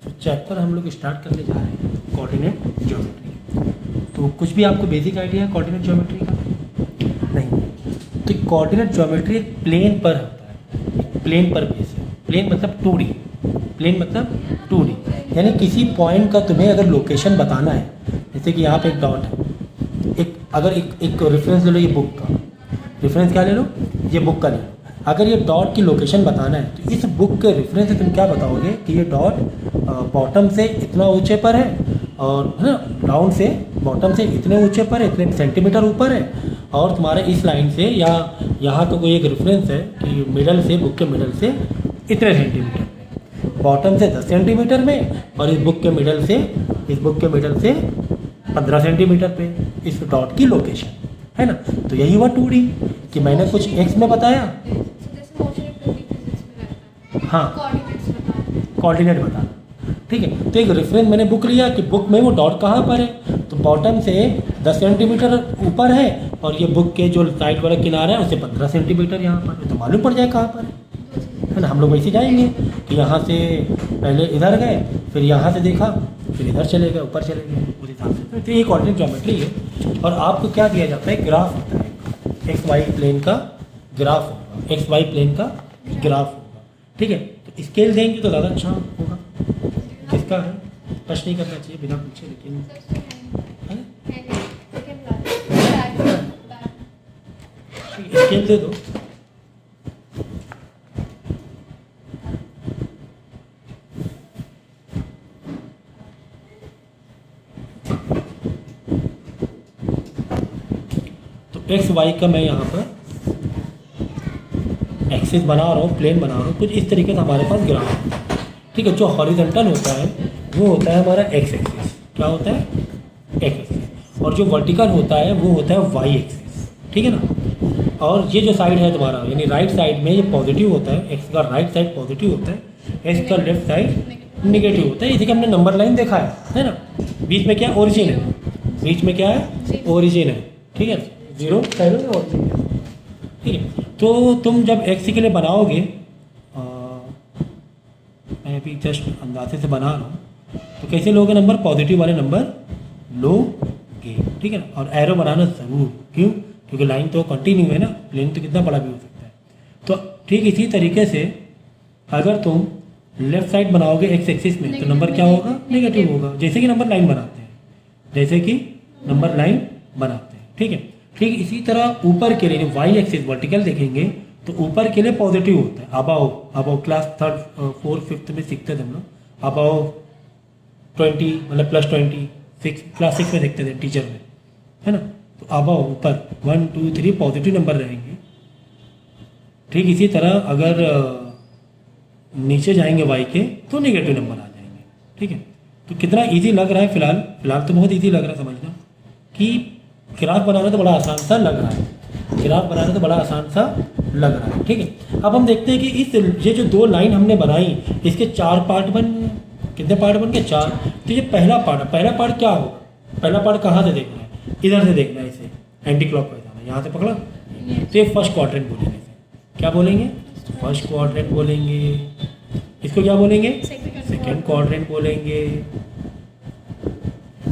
तो चैप्टर हम लोग स्टार्ट करने जा रहे हैं कोऑर्डिनेट ज्योमेट्री। तो कुछ भी आपको बेसिक आइडिया है कोऑर्डिनेट ज्योमेट्री का? नहीं। तो कोऑर्डिनेट ज्योमेट्री एक प्लेन पर होता है, एक प्लेन पर बेस है। प्लेन मतलब 2D, प्लेन मतलब 2D, यानी किसी पॉइंट का तुम्हें अगर लोकेशन बताना है, जैसे कि यहाँ पे एक डॉट है, एक रेफरेंस ले लो, ये बुक का रेफरेंस क्या ले लो, ये बुक का ले लो। अगर ये डॉट की लोकेशन बताना है तो इस बुक के रेफरेंस से तुम क्या बताओगे कि ये डॉट बॉटम से इतना ऊंचे पर है, और है ना, डाउन से बॉटम से इतने ऊंचे पर है, इतने सेंटीमीटर ऊपर है, और तुम्हारे इस लाइन से या यहाँ का कोई एक रेफरेंस है कि मिडल से, बुक के मिडल से इतने सेंटीमीटर में, बॉटम से 10 सेंटीमीटर में, और इस बुक के मिडल से 15 सेंटीमीटर पे इस डॉट की लोकेशन है ना। तो यही हुआ 2D कि मैंने कुछ x में बताया, हाँ कोऑर्डिनेट बताना, ठीक है। तो एक रेफरेंस मैंने बुक लिया कि बुक में वो डॉट कहाँ पर है, तो बॉटम से 10 सेंटीमीटर ऊपर है, और ये बुक के जो साइड वाला किनारा है उससे 15 सेंटीमीटर यहाँ पर, तो मालूम पड़ जाए कहाँ पर है ना। हम लोग वैसे जाएंगे कि यहाँ से पहले इधर गए, फिर यहाँ से देखा, फिर इधर चले गए, ऊपर चले गए, उस हिसाब से। तो ये कोऑर्डिनेट ज्योमेट्री है। और आपको क्या दिया जाता है, ग्राफ होता है, एक्स वाई प्लेन का ग्राफ होगा, एक्स वाई प्लेन का ग्राफ होगा, ठीक है। तो स्केल देंगे तो ज़्यादा अच्छा होगा। किसका है, प्रश्न नहीं करना चाहिए बिना पूछे, लेकिन स्केल दे दो। एक्स वाई का मैं यहाँ पर एक्सिस बना रहा हूँ, प्लेन बना रहा हूँ, कुछ इस तरीके से हमारे पास ग्राफ है, ठीक है। जो हॉरिजॉन्टल होता है वो होता है हमारा एक्स एक्सिस, क्या होता है, एक्स एक्सिस, और जो वर्टिकल होता है वो होता है वाई एक्सिस, ठीक है ना। और ये जो साइड है तुम्हारा, यानी राइट साइड में ये पॉजिटिव होता है, एक्स का राइट साइड पॉजिटिव होता है, एक्स का लेफ्ट साइड निगेटिव होता है। इसी का हमने नंबर लाइन देखा है ना। बीच में क्या ओरिजिन है, बीच में क्या है, ओरिजिन है, ठीक है, 0 पहले और ठीक है। तो तुम जब एक्स के लिए बनाओगे, मैं अभी जस्ट अंदाजे से बना रहा हूँ, तो कैसे लोगे नंबर, पॉजिटिव वाले नंबर लोगे, ठीक है ना। और एरो बनाना ज़रूर, क्यों, क्योंकि लाइन तो कंटिन्यू है ना, प्लेन तो कितना बड़ा भी हो सकता है। तो ठीक इसी तरीके से अगर तुम लेफ्ट साइड बनाओगे एक्स एक्सिस में, तो नंबर क्या होगा, नेगेटिव होगा, जैसे कि नंबर लाइन बनाते हैं, जैसे कि नंबर लाइन बनाते हैं, ठीक है। ठीक इसी तरह ऊपर के लिए वाई एक्सिस वर्टिकल देखेंगे तो ऊपर के लिए पॉजिटिव होता है, above class 3rd 4th 5th में सीखते थे हम लोग, अबाव 20 मतलब +20, क्लास 6 में देखते थे टीचर में, है ना। तो अबाव ऊपर 1 2 3 पॉजिटिव नंबर रहेंगे। ठीक इसी तरह अगर नीचे जाएंगे वाई के तो नेगेटिव नंबर आ जाएंगे, ठीक है। तो कितना इजी लग रहा है, फिलहाल तो बहुत इजी लग रहा है समझना कि ग्राफ बनाना तो बड़ा आसान सा लग रहा है, ग्राफ बनाना तो बड़ा आसान सा लग रहा है, ठीक है। अब हम देखते हैं कि ये जो 2 लाइन हमने बनाई, इसके 4 पार्ट बन गए, कितने पार्ट बन गए, 4। तो ये पहला पार्ट क्या होगा, पहला पार्ट कहाँ से देखना है, इधर से देखना है, इसे एंटी क्लॉकवाइज आना, यहाँ से पकड़ा, तो ये फर्स्ट क्वाड्रेंट बोलेंगे, क्या बोलेंगे, फर्स्ट क्वाड्रेंट बोलेंगे। इसको क्या बोलेंगे, सेकेंड क्वाड्रेंट बोलेंगे।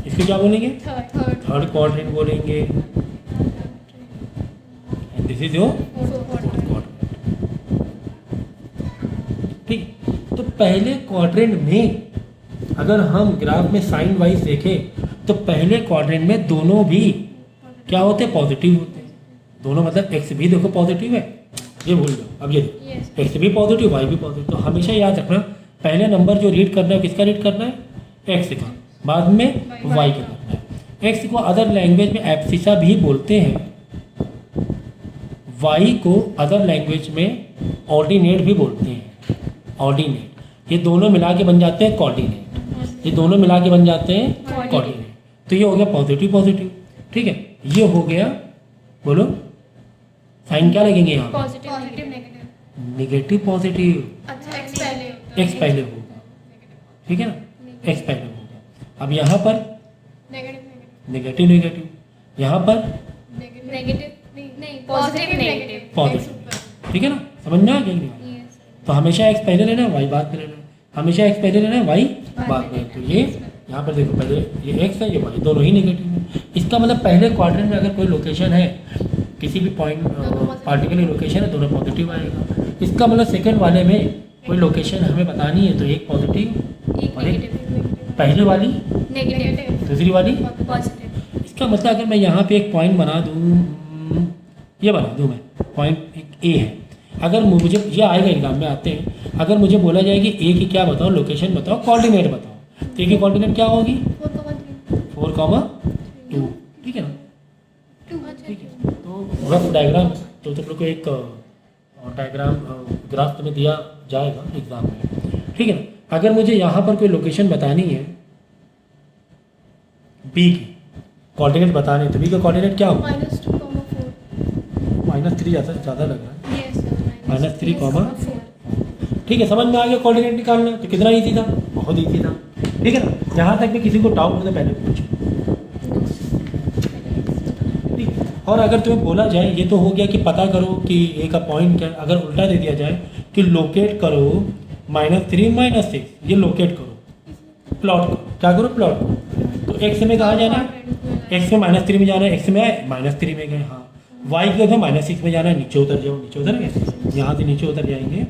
इसको क्या बोलेंगे, थर्ड क्वाड्रेंट बोलेंगे। This is your fourth quadrant, ठीक। तो पहले क्वाड्रेंट में अगर हम ग्राफ में साइन वाइज देखें तो पहले क्वाड्रेंट में दोनों भी क्या होते हैं, पॉजिटिव होते हैं। दोनों मतलब एक्स भी देखो पॉजिटिव है, ये भूल जाओ, अब ये देखो एक्स भी पॉजिटिव, वाई भी पॉजिटिव। तो हमेशा याद रखना पहले नंबर जो रीड करना है किसका रीड करना है, एक्स का, बाद में वाई का करना है। एक्स को अदर लैंग्वेज में एब्सिसा भी बोलते हैं, वाई को अदर लैंग्वेज में ऑर्डिनेट भी बोलते हैं, ऑर्डिनेट। ये दोनों मिला के बन जाते हैं कोऑर्डिनेट, ये दोनों मिला के बन जाते हैं कोऑर्डिनेट। तो ये हो गया पॉजिटिव, ठीक है। ये हो गया, बोलो साइन क्या लगेंगे यहाँ, नेगेटिव पॉजिटिव, एक्स पहले होगा, ठीक है ना, एक्स पहले होगा। अब यहाँ पर नेगेटिव, यहाँ पर पॉजिटिव, ठीक है ना, समझ में आ गया। तो हमेशा एक्स पहले लेना है, वाई बाद में लेना है। हमेशा एक्स पहले लेना है, वाई बाद में। तो ये यहाँ पर देखो, पहले ये एक्स है, ये वाई, दोनों ही नेगेटिव है। इसका मतलब पहले क्वाड्रेंट में अगर कोई लोकेशन है, किसी भी पॉइंट पार्टिकुलर लोकेशन है, दोनों पॉजिटिव आएगा। इसका मतलब सेकंड वाले में कोई लोकेशन हमें बतानी है तो एक पॉजिटिव और एक पहले वाली नेगेटिव, दूसरी वाली। पॉजिटिव। इसका मतलब अगर मैं यहाँ पे एक पॉइंट बना दूँ, ये बना दूँ मैं, पॉइंट एक ए है। अगर मुझे ये आएगा एग्जाम में आते हैं, अगर मुझे बोला जाए कि ए की क्या बताओ, लोकेशन बताओ, कोऑर्डिनेट बताओ, तो ए की कोऑर्डिनेट क्या होगी? 4,2, ठीक है ना? ठीक है। तो रफ डायग्राम तो तुम लोग को एक डायग्राम ग्राफ तुम्हें दिया जाएगा एग्जाम में, ठीक है ना? अगर मुझे यहाँ पर कोई लोकेशन बतानी है बी की, कोऑर्डिनेट बताने, तो बी का कोऑर्डिनेट क्या होगा? -3 ज़्यादा लग रहा है, -3, ठीक है। समझ में आ गया कोऑर्डिनेट निकालना? तो कितना ईजी था, बहुत ईजी था, ठीक है ना? जहाँ तक भी किसी को डाउट हो तो पहले पूछो, ठीक है। और अगर तुम्हें बोला जाए, ये तो हो गया कि पता करो कि ए का पॉइंट क्या है, अगर उल्टा दे दिया जाए कि लोकेट करो -3 -6, ये लोकेट करो, प्लॉट करो, क्या करो? प्लॉट करो। तो एक्स में कहाँ जाना है? एक्स में -3 में जाना है, एक्स में आए -3 में गए, हाँ। वाई के -6 में जाना है, नीचे उतर जाओ, नीचे उतर गए, यहाँ से नीचे उतर जाएंगे,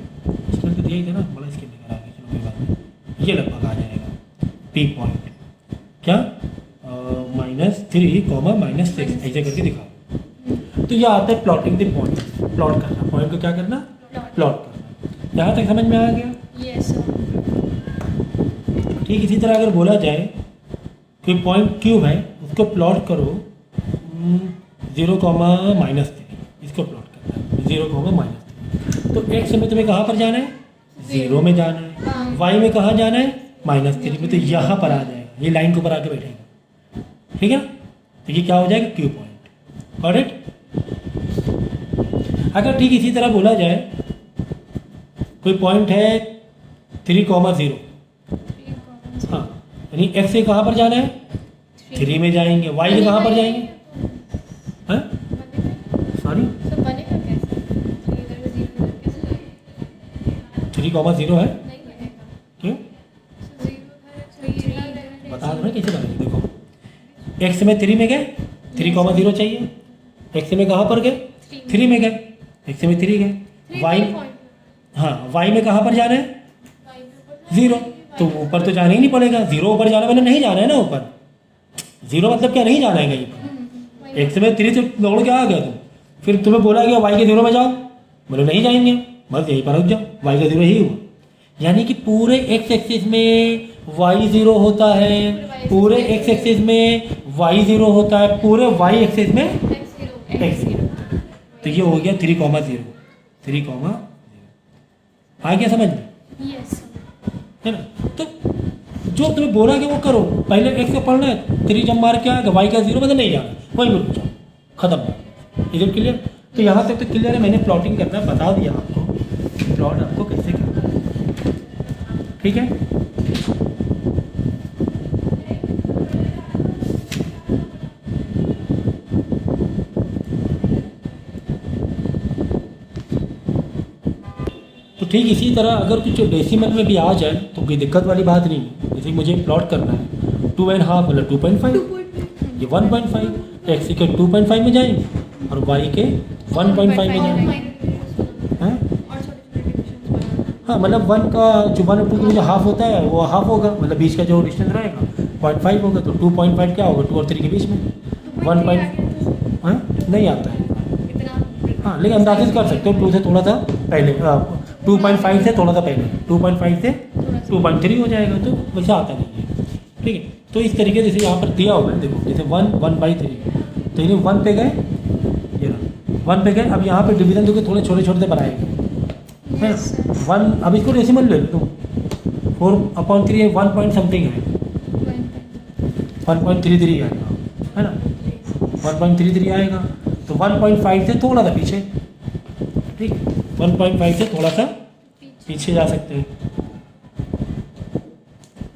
इसमें तो दिया ही था ना, बड़ा इसके निकल आ गया, चलो कोई बात नहीं, ये लगभग आ जाएगा पी पॉइंट, क्या -3, -6 ऐसे करके दिखाओ। तो ये आता है प्लॉटिंग द पॉइंट, प्लॉट करना, पॉइंट को क्या करना? प्लॉट करना। यहाँ तक समझ में आ गया? ठीक इसी तरह अगर बोला जाए कोई पॉइंट क्यूब है, उसको प्लॉट करो 0, -3, इसको प्लॉट करना है 0, -3। तो एक्स में तुम्हें कहाँ पर जाना है? 0 में जाना है। वाई में कहाँ जाना है? -3 में, तो यहाँ पर आ जाएगा, ये लाइन के ऊपर आके बैठेगा, ठीक है। तो ये क्या हो जाएगा? Q point, got it? अगर ठीक इसी तरह बोला जाए कोई पॉइंट है 3,0, हाँ, यानी एक्स से कहाँ पर जाना है? 3 में जाएंगे। वाई से कहाँ पर जाएंगे? सॉरी, 3,0 है, क्यों? बता दो ना कैसे बनेगी। देखो, एक्स में 3 में गए, 3,0 चाहिए। एक्स में कहाँ पर गए? 3 में गए, एक्स में 3 गए। वाई, हाँ, वाई में कहाँ पर जाना है? 0, तो ऊपर तो जाना ही नहीं पड़ेगा, 0 ऊपर जाना, मतलब नहीं जाना है ना ऊपर। 0 मतलब क्या? नहीं जाना है कहीं पर। एक्स में 3 से दौड़ के आ गया तुम, फिर तुम्हें बोला गया वाई के 0 में जाओ, बोले नहीं जाएंगे, बस यहीं पर रुक जाओ, वाई का 0 ही हुआ। यानी कि पूरे एक्स एक्सिस में वाई 0 होता है, पूरे एक्स एक्सिस में वाई 0 होता है, पूरे वाई एक्सिस में एक्स 0। तो ये हो गया 3,0, 3,0। आ गया समझ में? है ना? तो जो तुम्हें बोला कि वो करो, पहले एक्स को पढ़ना है, 3 जब मार के आएगा, वाई का 0 मतलब नहीं जाना, वहीं पर रुक जाओ, खत्म। Is it clear? तो यहाँ तक तो क्लियर है, मैंने प्लॉटिंग करना बता दिया आपको, प्लॉट आपको कैसे करना है, ठीक है। तो ठीक इसी तरह अगर कुछ डेसिमल में भी आ जाए तो कोई दिक्कत वाली बात नहीं है। जैसे मुझे प्लॉट करना है 2.5 मतलब 2.5, ये 1.5, एक्स के 2.5 में जाएंगे और वाई के 1.5 में जाएंगे। हाँ, मतलब 1 का जो 1 और 2 का जो हाफ होता है वो हाफ होगा, मतलब बीच का जो डिस्टेंस रहेगा 0.5 होगा, तो 2.5 क्या होगा? 2 और 3 के बीच में 1. नहीं आता है, हाँ, लेकिन अंदाजित कर सकते हो 2 से थोड़ा सा पहले, 2.5 से थोड़ा सा पहले, 2.5 से 2.3 हो जाएगा, तो वैसा आता नहीं है, ठीक है। तो इस तरीके से जैसे यहाँ पर दिया हुआ है, देखो जैसे 1/3, तो यानी 1 पे गए, ये रहा 1 पे गए। अब यहाँ पे डिवीजन देखो थोड़े छोटे छोटे से बनाएंगे, है ना? 1, अब इसको डेसिमल ले लो तुम, 4/3 1 पॉइंट समथिंग है, 1.33 आएगा, है ना? 1.33 आएगा, तो 1.5 से थोड़ा सा पीछे, ठीक है, 1.5 से थोड़ा सा पीछे जा सकते हैं,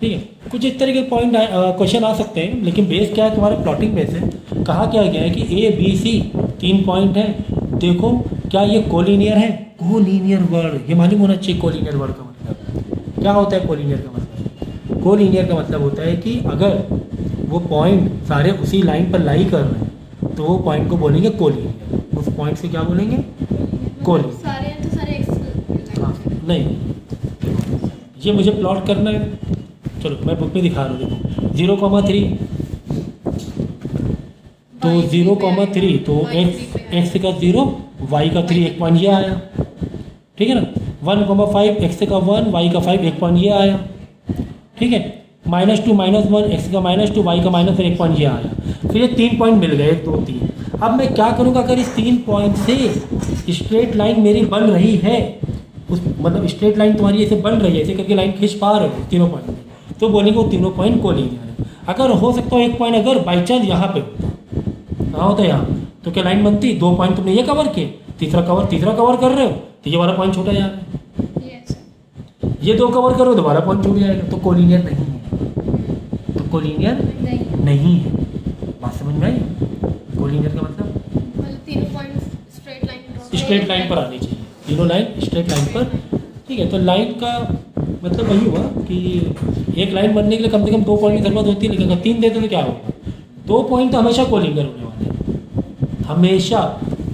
ठीक है। कुछ इस तरह के पॉइंट क्वेश्चन आ सकते हैं, लेकिन बेस क्या है तुम्हारे प्लॉटिंग बेस है। कहा क्या गया है कि ए बी सी 3 पॉइंट है, देखो क्या ये कोलिनियर है? कोलिनियर वर्ड, ये मालूम होना चाहिए कोलिनियर वर्ड का मतलब क्या होता है कोलिनियर का मतलब? कोलिनियर का मतलब होता है कि अगर वो पॉइंट सारे उसी लाइन पर लाई कर रहे हैं तो वो पॉइंट को बोलेंगे कोलिनियर। उस पॉइंट से क्या बोलेंगे? कोलिनियर। सारे हैं तो सारे एक्स। हाँ नहीं, ये मुझे प्लॉट करना है। चलो मैं बुक में दिखा रहा हूँ, देखो 0,3 तो 0,3 तो x का 0 y का 3 एक पॉइंट ये आया, ठीक है ना। 1,5 x का 1 y का 5 एक पॉइंट ये आया, ठीक है। -2 -1 x का -2 y का -1 एक पॉइंट ये आया। फिर ये 3 पॉइंट मिल गए, 1 2 3। अब मैं क्या करूँगा? अगर इस 3 पॉइंट से स्ट्रेट लाइन मेरी बन रही है, उस मतलब स्ट्रेट लाइन तुम्हारी ऐसे बन रही है, ऐसे करके लाइन खींच पा रहे हो तीनों पॉइंट में, तो बोलेंगे वो तीनों पॉइंट कोलिनियर है। अगर हो सकता हो एक पॉइंट अगर बाई चांस यहाँ पे होता, कहाँ होता है यहाँ, तो क्या लाइन बनती? 2 पॉइंट तुमने ये कवर किए, तीसरा कवर कर रहे हो तो ये वाला पॉइंट छूटा जा रहा है। यस। ये 2 कवर करो तो वाला पॉइंट छूट जाएगा, तो कोलिनियर नहीं है। तो कोलिनियर नहीं नहीं है। बात समझ में आई? कोलिनियर का मतलब मतलब तीनों point straight line straight line पर आनी चाहिए, तीनों लाइन स्ट्रेट लाइन पर, ठीक है। तो लाइन का मतलब वही हुआ कि एक लाइन बनने के लिए कम से कम 2 पॉइंट की जरूरत होती है, लेकिन अगर 3 देते तो क्या होगा? 2 पॉइंट तो हमेशा कोलिनियर होने वाले हैं, हमेशा।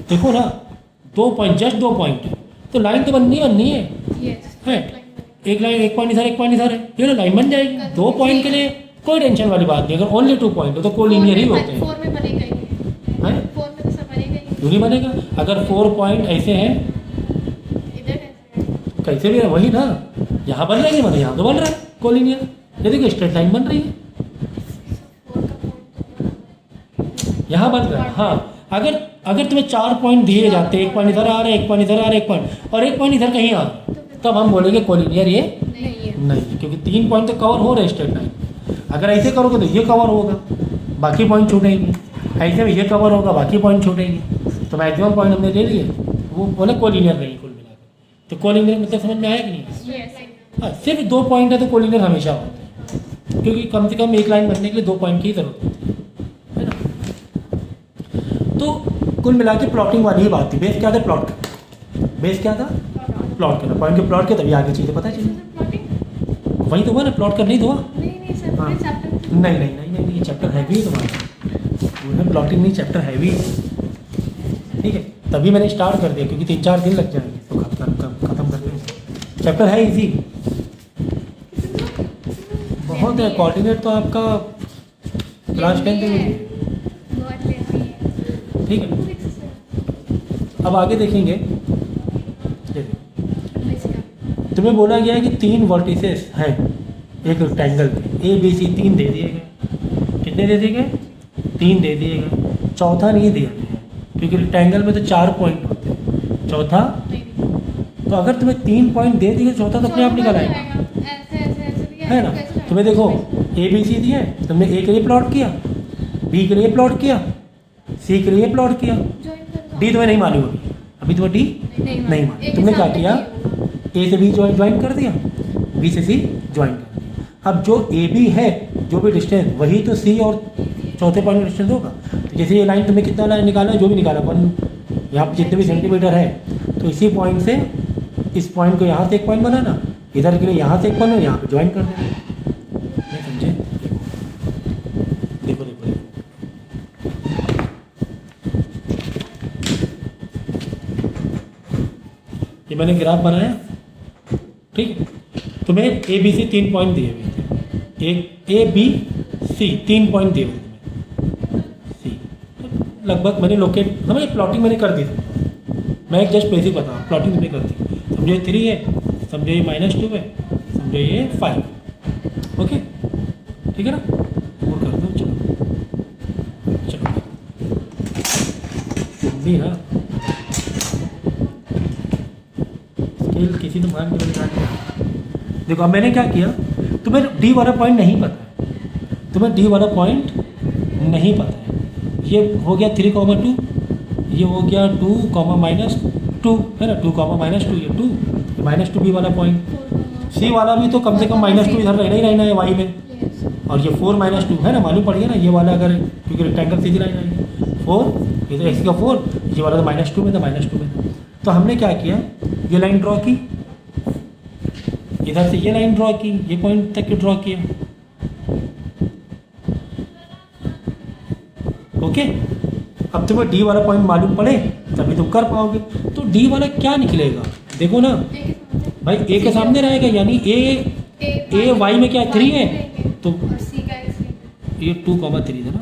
देखो ना 2 पॉइंट, जस्ट 2 पॉइंट है तो लाइन तो बननी है यस है। एक लाइन, एक पॉइंट इधर, एक पॉइंट इधर है, ये ना लाइन बन जाएगी। 2 पॉइंट के लिए कोई टेंशन वाली बात नहीं। अगर ओनली 2 पॉइंट हो तो कोलिनियर ही होते हैं। 4 में बनेगा ही हैं? 4 में तो सब बनेगा ही। क्यों नहीं बनेगा? अगर 4 पॉइंट ऐसे हैं, इधर कैसे? कैसे भी है वही ना, यहाँ बन रहा है नहीं बन, यहाँ तो बन रहा है कोलिनियर। ये देखो स्ट्रेट लाइन बन रही है, 4 का पॉइंट यहाँ बन रहा है। हाँ, अगर तुम्हें 4 पॉइंट दिए जाते, एक पॉइंट इधर आ रहा है, एक पॉइंट इधर आ रहा है, एक पॉइंट और एक पॉइंट इधर कहीं आ रहा है, तब हम बोलेंगे कोलिनियर ये नहीं है। नहीं, क्योंकि 3 पॉइंट तो कवर हो रहे हैं स्ट्रेट लाइन। अगर ऐसे करोगे तो ये कवर होगा, बाकी पॉइंट छूटेंगे। ऐसे में ये कवर होगा, बाकी पॉइंट छूटेंगे। तो मैक्सिमम पॉइंट हमने ले लिए, वो बोले कोलिनियर नहीं कुल मिलाकर। तो कोलिनियर मतलब समझ में आया कि नहीं? यस। हाँ, सिर्फ 2 पॉइंट है तो कोलिनियर हमेशा होता है, क्योंकि कम से कम एक लाइन बनने के लिए 2 पॉइंट की जरूरत होती है ना। तो कुल मिला के प्लॉटिंग वाली ही बात थी। बेस क्या था? प्लॉट करना। बेस क्या था? प्लॉट करना। पॉइंट के प्लॉट के तभी आगे चीज़ें पता चली। प्लॉटिंग वही तो हुआ ना, प्लॉट करना ही तो हुआ। नहीं सर, हाँ। पूरे चैप्टर नहीं, ये चैप्टर हैवी है तुम्हारा। प्लॉटिंग नहीं, चैप्टर हैवी है, ठीक है। तभी मैंने स्टार्ट कर दिया, क्योंकि 3-4 दिन लग जाएंगे तो खत्म करते हैं। चैप्टर है इजी, बहुत है। कोऑर्डिनेट तो आपका क्लास 10 में, बहुत लेती है। ठीक है। अब आगे देखेंगे। ये देखो, तुम्हें बोला गया है कि 3 वर्टिसेस हैं एक रेक्टेंगल के, ए बी सी 3 दे दिए गए। कितने दे दिए गए? 3 दे दिए गए। चौथा नहीं दिया गया, क्योंकि रेक्टेंगल में तो 4 पॉइंट होते हैं, चौथा। तो अगर तुम्हें 3 पॉइंट दे दिए, चौथा तो अपने आप निकल आएगा, ऐसे दिया है ना। तुम्हें देखो ए बी सी दिए, तुमने ए के लिए प्लॉट किया, बी के लिए प्लॉट किया, सी के लिए प्लॉट किया, डी तुम्हें नहीं मालूम अभी तुम्हें डी नहीं मालूम। तुमने क्या किया? ए से बी ज्वाइन कर दिया, बी से सी ज्वाइन कर दिया। अब जो ए बी है, जो भी डिस्टेंस, वही तो सी और चौथे पॉइंट का डिस्टेंस होगा। तो जैसे ये लाइन तुम्हें कितना लाइन निकाला, जो भी निकाला 1, यहाँ पर जितने भी सेंटीमीटर है, तो इसी पॉइंट से इस पॉइंट को यहाँ से एक पॉइंट बनाना, इधर के लिए यहाँ से एक पॉइंट यहाँ पे ज्वाइन कर देना। नहीं समझे? देखो देखो देखो, ये मैंने ग्राफ बनाया, ठीक है। तुम्हें ए बी सी 3 पॉइंट दिए हुए थे, एक ए बी सी 3 पॉइंट दिए हुए थे सी। लगभग मैंने लोकेट, समझे, प्लॉटिंग मैंने कर दी थी। मैं एक जस्ट बेसिक बताऊँ, प्लॉटिंग मैंने कर दी। समझो ये 3 है, समझो ये -2 है, समझो ये 5। ओके, ठीक है ना। वो कर दो, चलो भी ना। स्केल किसी तो मान के निकाल दिया। देखो अब मैंने क्या किया, तुम्हें डी वाला पॉइंट नहीं पता है, तुम्हें डी वाला पॉइंट नहीं पता है। ये हो गया 3,2, ये हो गया 2, -2 है ना, 2, -2, ये 2, -2 बी वाला पॉइंट। सी वाला भी तो कम से कम -2 इधर रहना ही रहना है वाई में, और ये 4 -2 है ना, मालूम पड़ गया ना। ये वाला अगर, क्योंकि रेक्टेंगल सीधी लाइन आएगी 4, ये तो एक्स का 4, ये वाला तो -2 में था, -2 में था। तो हमने क्या किया, ये लाइन ड्रॉ की, इधर से ये लाइन ड्रॉ की, ये पॉइंट तक ड्रॉ किया। ओके, अब तुम्हें डी वाला पॉइंट मालूम पड़े तभी तुम कर पाओगे। तो डी वाला क्या निकलेगा, देखो ना भाई, ए के सामने रहेगा, यानी ए वाई में क्या 3 है, तो और सी का एक्स है। ये 2,3 था ना,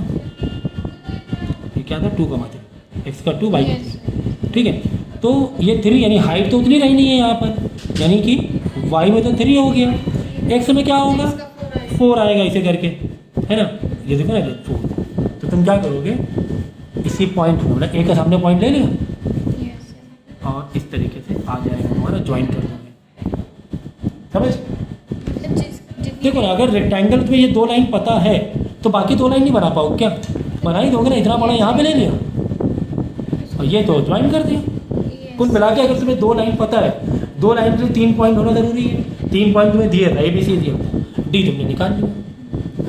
ये क्या था 2,3, एक्स का 2 वाई का 3, ठीक है। तो ये 3 यानी हाइट तो उतनी रही नहीं है यहाँ पर, यानी कि वाई में तो 3 हो गया, एक्स में क्या होगा इसका 4 आएगा। 4 आएगा ऐसे करके, है ना। ये देखो ना 4, तो तुम क्या करोगे, इसी पॉइंट को मतलब ए के सामने पॉइंट ले लिया यस और इस तरीके से आ जाएगा तुम्हारा, ज्वाइन कर दोगे, समझ। देखो ना, अगर रेक्टेंगल तुम्हें ये 2 लाइन पता है तो बाकी 2 लाइन नहीं बना पाओगे क्या, बना ही दोगे ना, इतना बड़ा यहाँ पे ले लिया और ये तो ज्वाइन कर दिया। कुल मिला के अगर तुम्हें 2 लाइन पता है, 2 लाइन के लिए 3 पॉइंट होना जरूरी है, 3 पॉइंट तुम्हें दिए, ए बी सी दिया, डी तुमने निकाल लिया,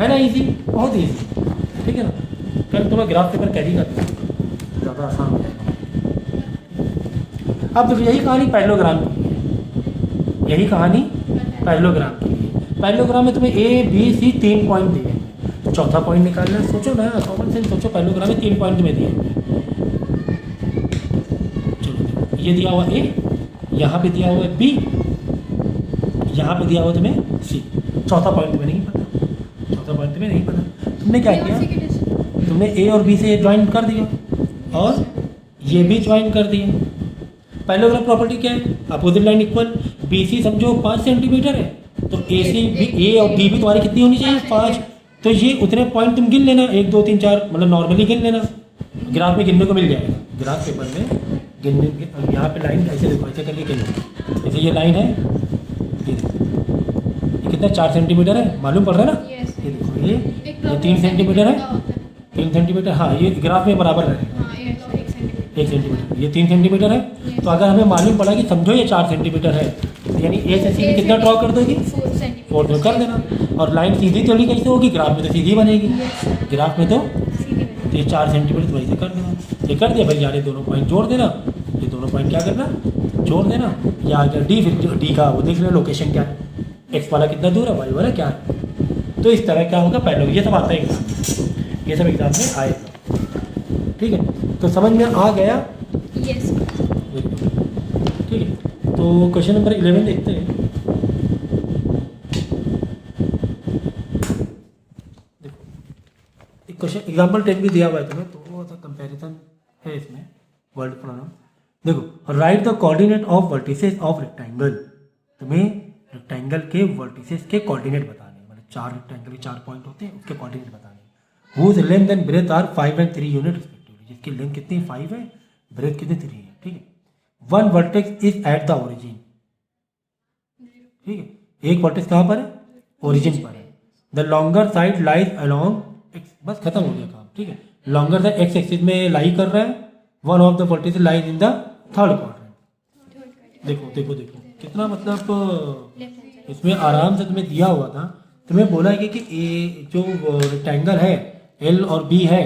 है ना, इजी, बहुत ईजी, ठीक है ना। कल तुम्हें ग्राफ पेपर कैरी कर ज़्यादा आसान हो जाएगा। अब देखो यही कहानी पैरेललोग्राम की है, यही कहानी पैरेललोग्राम की है। पैरेललोग्राम में तुम्हें ए बी सी 3 पॉइंट दिए हैं, तो चौथा पॉइंट निकालना है। सोचो ना, कॉमन सेंस सोचो, पैरेललोग्राम में 3 पॉइंट तुम्हें दिए हैं। चलो देखो, ये दिया हुआ ए, यहाँ पे दिया हुआ है बी, यहाँ पे दिया हुआ तुम्हें सी, चौथा पॉइंट तुम्हें नहीं पता, चौथा पॉइंट तुम्हें नहीं पता। तुमने क्या किया, तुमने ए और बी से ज्वाइन कर दिया और ये भी ज्वाइन कर दिया। पैरेललोग्राम प्रॉपर्टी क्या है, opposite line equal, B C समझो 5 सेंटीमीटर है, तो ए सी भी, ए और बी भी तुम्हारी कितनी होनी चाहिए 5, तो ये उतने पॉइंट तुम गिन लेना, 1 2 3 4, मतलब नॉर्मली गिन लेना, ग्राफ में गिनने को मिल जाएगा, ग्राफ पेपर में गिनने। यहाँ पे लाइन ऐसे देखो, ऐसे करके गिन लो, जैसे ये लाइन है, ये देखो, ये कितना 4 सेंटीमीटर है, मालूम पड़ रहा है ना, यस। ये देखो, ये 3 सेंटीमीटर है, 3 सेंटीमीटर, हाँ ये ग्राफ में बराबर रहेगा, हाँ यस, 1 सेंटीमीटर। 1 सेंटीमीटर, ये 3 सेंटीमीटर है। तो अगर हमें मालूम पड़ा कि समझो ये 4 सेंटीमीटर है, तो यानी ए से सी कितना ड्रॉ कर दोगी, 4 सेंटीमीटर। 4 कर देना। और लाइन सीधी थोड़ी कैसे होगी, ग्राफ में तो सीधी बनेगी, ग्राफ में तो सीधी बनेगी। तो ये 4 सेंटीमीटर तो वैसे कर देना, ये कर दिया भाई, यार ये दोनों पॉइंट जोड़ देना, ये दोनों पॉइंट क्या करना, जोड़ देना। या अगर डी, फिर डी का वो देख लेना लोकेशन क्या है, एक्स वाला कितना दूर है, वाई वाला क्या है। तो इस तरह क्या होगा पहले, ये सब आता है एग्जाम में, ये सब एग्जाम में आएगा, ठीक है। तो समझ में आ गया, यस। ठीक है। तो क्वेश्चन नंबर 11 देखते हैं। देखो, एक क्वेश्चन एग्जाम्पल 10 भी दिया हुआ है तुम्हें, तो वो सा कंपैरिजन है इसमें, वर्ड प्रोनाउन। देखो, right the coordinate of vertices of rectangle, तुम्हें रेक्टेंगल के वर्टिसेस के कोऑर्डिनेट बताने, मतलब 4 रेक्टेंगल के 4 पॉइंट होते हैं, उसके कोऑर्डिनेट बताने। Whose length and breadth are 5 and 3 unit respectively, जिसकी लेंथ कितनी 5 है, ब्रेथ कितनी 3 है, ठीक है। One vertex is at the origin, ठीक है, एक वर्टेक्स कहाँ पर है, ओरिजिन पर है। The longer side lies along x, बस खत्म हो गया काम, ठीक है। लॉन्गर साइड एक्स एक्सिस में लाई कर रहा है, one of the vertex lies in the third quadrant. देखो देखो देखो कितना मतलब इसमें आराम से तुम्हें दिया हुआ था, तुम्हें बोला है कि ए जो रेक्टेंगल है एल और बी है,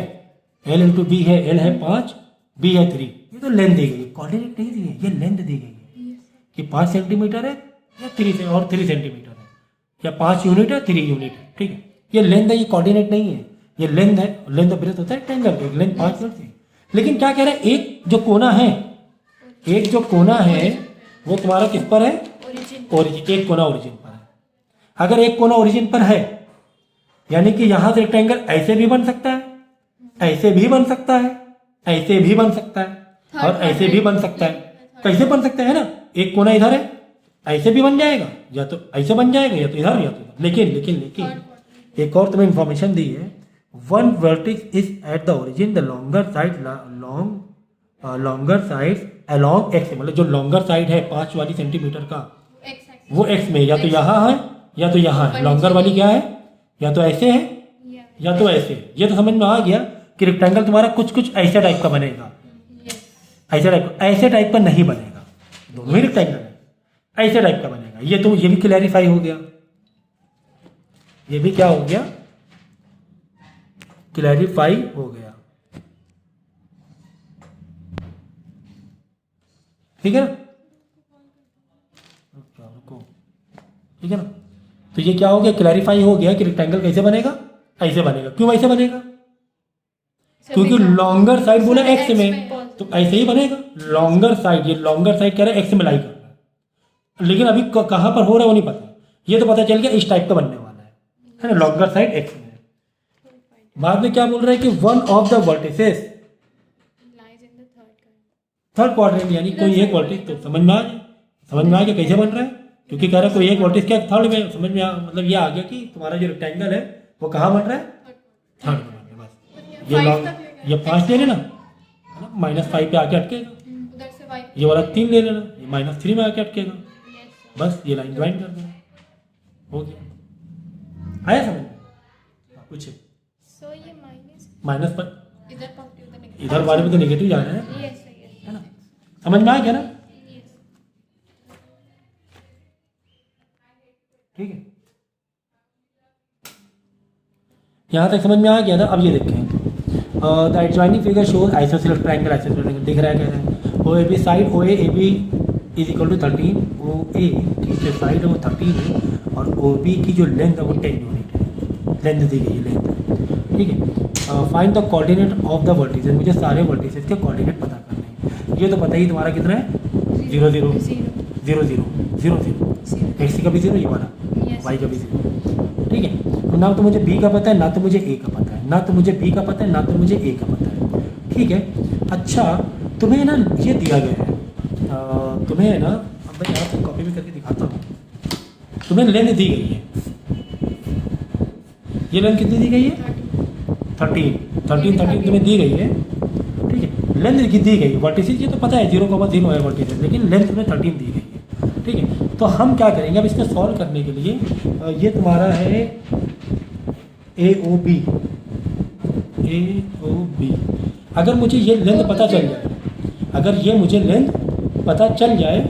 एल इंटू बी है, एल है 5, बी है 3, ये तो लेंथ दी गई है, कोऑर्डिनेट नहीं दी है, ये लेंथ दी गई है कि 5 सेंटीमीटर है या 3 और 3 सेंटीमीटर है, या 5 यूनिट है 3 यूनिट है, ठीक है। ये लेंथ है, ये कोऑर्डिनेट नहीं है, ये लेंथ है। लेंथ ऑफ ब्रेथ होता है रेक्टेंगल का, लेंथ 5 यूनिट है। लेकिन क्या कह रहा है, एक जो कोना है, एक जो कोना है वो तुम्हारा किस पर है, ओरिजिन, एक कोना ओरिजिन पर है। अगर एक कोना ओरिजिन पर है, यानी कि यहां से रेक्टेंगल ऐसे भी बन सकता है, ऐसे भी बन सकता है, ऐसे भी बन सकता है और ऐसे भी बन सकता है। कैसे बन सकता है ना, एक कोना इधर है, ऐसे भी बन जाएगा, या तो ऐसे बन जाएगा, या तो इधर या तो इधर। लेकिन लेकिन लेकिन एक और तुम्हें इंफॉर्मेशन दी है, one vertex is at the origin, the longer side longer side along x, मतलब जो लॉन्गर साइड है 5 वाली सेंटीमीटर का, वो एक्स में या तो यहाँ है या तो यहाँ है। लॉन्गर वाली क्या है, या तो ऐसे है या तो ऐसे। ये तो समझ में आ गया कि रेक्टेंगल तुम्हारा कुछ कुछ ऐसे टाइप का बनेगा, ऐसे टाइप का नहीं बनेगा, दोनों ही रेक्टेंगल है, ऐसे टाइप का बनेगा। ये तो ये भी क्लैरिफाई हो गया, ये भी क्या हो गया, क्लैरिफाई हो गया, ठीक है ना। रुको ठीक है ना। तो ये क्या हो गया, क्लैरिफाई हो गया कि रेक्टेंगल कैसे बनेगा, ऐसे बनेगा। क्यों ऐसे बनेगा, क्योंकि लॉन्गर साइड बोला एक्स में, तो ऐसे ही बनेगा। लॉन्गर साइड, ये लॉन्गर साइड कह रहा है एक्स में लाई कर रहा है, लेकिन अभी कहाँ पर हो रहा है वो नहीं पता। ये तो पता चल गया इस टाइप का बनने वाला है ना, लॉन्गर साइड एक्स में। बाद में क्या बोल रहा है कि one of the vertices third quadrant, यानी कोई एक वर्टिस। तो समझ में आ गया कैसे बन रहा है, क्योंकि कह रहा है कोई एक वर्टिस क्या थर्ड में, समझ में मतलब ये आ गया कि तुम्हारा जो रेक्टेंगल है वो कहाँ बन रहा है, थर्ड में बन रहा है। बस ये लॉन्ग, ये 5 ले लेना है ना, -5 पे आके अटकेगा। उधर से y ये वाला 3 ले लेना, ये -3 में आके अटकेगा। बस ये लाइन ज्वाइन कर देना, हो गया। आया समझ में, कुछ सो ये माइनस माइनस पर इधर पॉजिटिव उधर नेगेटिव, इधर वाले में तो नेगेटिव जाना है यस है ना। समझ में आ गया ना, यस। ठीक है, यहाँ तक समझ में आ गया ना। अब ये देखें, the adjoining figure shows isosceles triangle, isosceles triangle दिख रहा है, कह रहा है O A B side O A B is equal to 13, O A की जो साइड है वो 13 है और ओ बी की जो लेंथ है वो 10 यूनिट है, लेंथ दी गई है, लेंथ। ठीक है, find the coordinate of the vertices, मुझे सारे वर्टिसेस के कोऑर्डिनेट पता करने हैं। ये तो पता ही तुम्हारा कितना है, 0 0 0 0 0 0, एक्स का भी 0, ये वाला वाई का भी 0। ठीक है, ना तो मुझे बी का पता है, ना तो मुझे ए का पता है, ना तो मुझे बी का पता है, ना तो मुझे ए का पता है। ठीक है, अच्छा तुम्हें ना ये दिया गया है, तुम्हें है ना, अब मैं यहाँ से कॉपी भी करके दिखाता हूँ। तुम्हें लेंथ दी गई है, ये लेंथ कितनी दी गई है, 13 तुम्हें दी गई है। ठीक है, लेंथ की दी गई, वर्टिसेस ये तो पता है 0,0 है वर्टिसेस, लेकिन लेंथ तुम्हें 13 दी गई है। ठीक है, तो हम क्या करेंगे अब इसको सॉल्व करने के लिए, ये तुम्हारा है ए ओ बी, अगर मुझे ये लेंथ पता चल जाए, अगर ये मुझे लेंथ पता चल जाए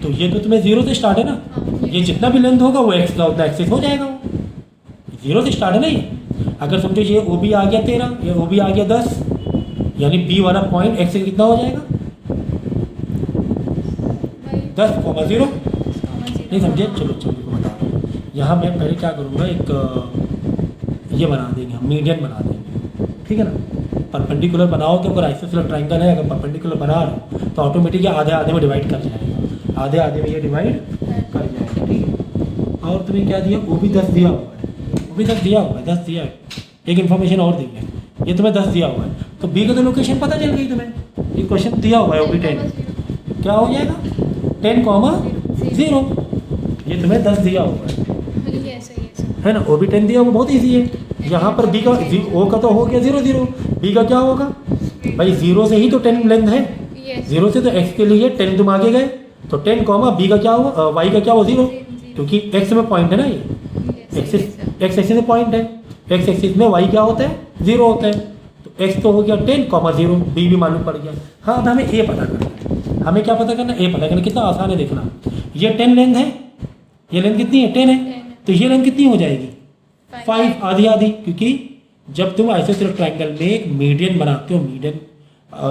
तो ये तो तुम्हें 0 से स्टार्ट है ना, ये जितना भी लेंथ होगा वो एक्स का उतना एक्सेस हो जाएगा, वो 0 से स्टार्ट है ना ये। अगर समझो ये ओ बी आ गया 13, ये ओ बी आ गया 10, यानी बी वाला पॉइंट एक्स कितना हो जाएगा, 10,0। नहीं समझे, चलो चलो बता रहा हूँ। यहाँ मैं पहले क्या करूँगा, एक ये बना देंगे हम, मीडियन बना देंगे। ठीक है ना, परपेंडिकुलर बनाओ तो अगर आइसोसेलेस ट्रायंगल है, अगर परपेंडिकुलर बना रहे हो तो ऑटोमेटिक आधे आधे में डिवाइड कर जाएगा, आधे आधे में ये डिवाइड कर जाएगा। ठीक है, और तुम्हें क्या दिया, वो भी 10 दिया हुआ है, वो भी 10 दिया हुआ है, 10 दिया है। एक इन्फॉर्मेशन और दी है, ये तुम्हें 10 दिया हुआ है, तो बी का तो लोकेशन पता चल गई तुम्हें, ये क्वेश्चन दिया हुआ है वो भी 10, क्या हो जाएगा 10,0, ये तुम्हें 10 दिया हुआ है ना, ओ भी 10 दिया हुआ, बहुत ईजी है। यहाँ पर बी का ओ का तो हो गया 0 0, बी का क्या होगा भाई, 0 से ही तो 10 लेंथ है, 0 से तो एक्स के लिए 10 तुम आगे गए, तो 10 कॉमा बी का क्या हुआ, वाई का क्या हुआ 0, क्योंकि एक्स में पॉइंट है ना, ये एक्स एक्सिस में पॉइंट है, एक्स एक्सिस में वाई क्या होता है 0 होता है, तो एक्स तो हो गया 10,0, बी भी मालूम पड़ गया। हाँ, अब हमें ए पता करना है, हमें क्या पता करना, ए पता करना। कितना आसान है देखना, ये 10 लेंथ है, ये लेंथ कितनी है 10 है, तो ये लेंथ कितनी हो जाएगी 5, आधी आधी, क्योंकि जब तुम आइसोसेलेस ट्रायंगल में एक मीडियन बनाते हो, मीडियन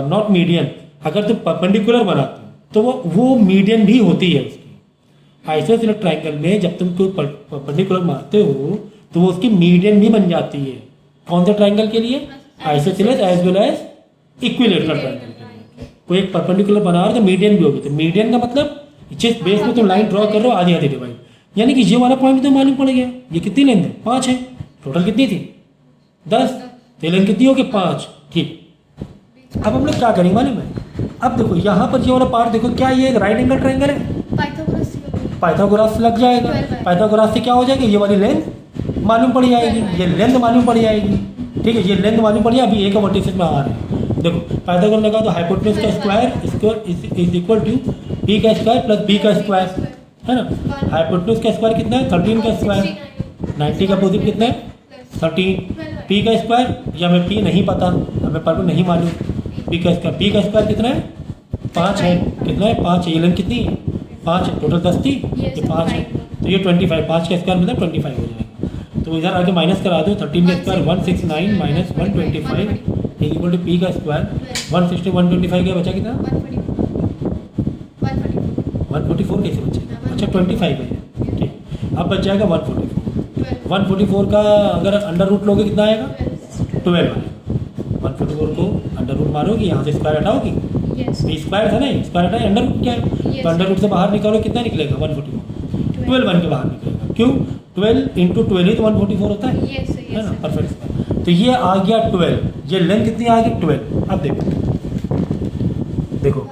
नॉट मीडियन, अगर तुम परपेंडिकुलर बनाते हो तो वो मीडियन भी होती है उसकी। आइसोसेलेस ट्रायंगल में जब तुम कोई परपेंडिकुलर बनाते हो तो वो उसकी मीडियन भी बन जाती है। कौन से ट्रायंगल के लिए, isosceles as well as equilateral triangle के लिए। कोई एक परपेंडिकुलर बना रहे तो मीडियन भी होगी, तो मीडियन का मतलब जिस बेस में तुम लाइन ड्रॉ कर रहे हो आधी आधी डिवाइड, यानी कि ये वाला पॉइंट तो मालूम पड़ गया, ये कितनी लेंथ है 5 है, टोटल कितनी थी 10, तो लेंथ कितनी होगी 5। ठीक, अब हम लोग क्या करेंगे मालूम है, अब देखो यहाँ पर ये वाला पार्ट देखो, क्या ये राइट एंगल ट्रायंगल है, पाइथागोरस लग जाएगा, पाइथागोरस से क्या हो जाएगा, ये वाली लेंथ मालूम पड़ जाएगी, ये लेंथ मालूम पड़ जाएगी। ठीक है, ये लेंथ मालूम पड़ जाए, अभी ए का वर्टिसेस में आ रहा है, देखो पाइथागोरस लगा तो हाइपोटेन्यूज का square is equal to P का स्क्वायर प्लस बी का स्क्वायर, है ना। हाइपोटेन्यूज का स्क्वायर कितना है 13 का स्क्वायर, 90 का अपोजिट कितना है 13, पी का स्क्वायर, या हमें पी नहीं पता, हमें पर नहीं मालूम, पी का स्क्वायर कितना है 5 है, कितना है 5 है, ये लेंथ कितनी है 5 है, टोटल 10 थी, ये 5 है, तो ये 25, 5 का स्क्वायर मतलब 25 हो जाएगा। तो इधर आके माइनस करा दो, 13 का square 169 minus 125 is equal to P का स्क्वायर 160 125 का बचा कितना 144 कैसे बचेगा, अच्छा 25 है। ठीक, अब बच जाएगा 144। 12 144 का अगर अंडर रूट लोगे कितना आएगा? 12 आएगा। 144 को अंडर रूट मारोगी, यहाँ से स्क्वायर हटाओगी, yes ये स्क्वायर था ना, स्क्वायर हटाए अंडर रूट क्या है? Yes. तो अंडर रूट से बाहर निकालो कितना निकलेगा? 144। 12 बन के बाहर निकलेगा। क्यों? 12 इंटू 12 ही तो 144 होता है yes sir है yes ना? sir perfect. तो ये आ गया 12, ये लेंथ कितनी आ गई? 12। अब देखो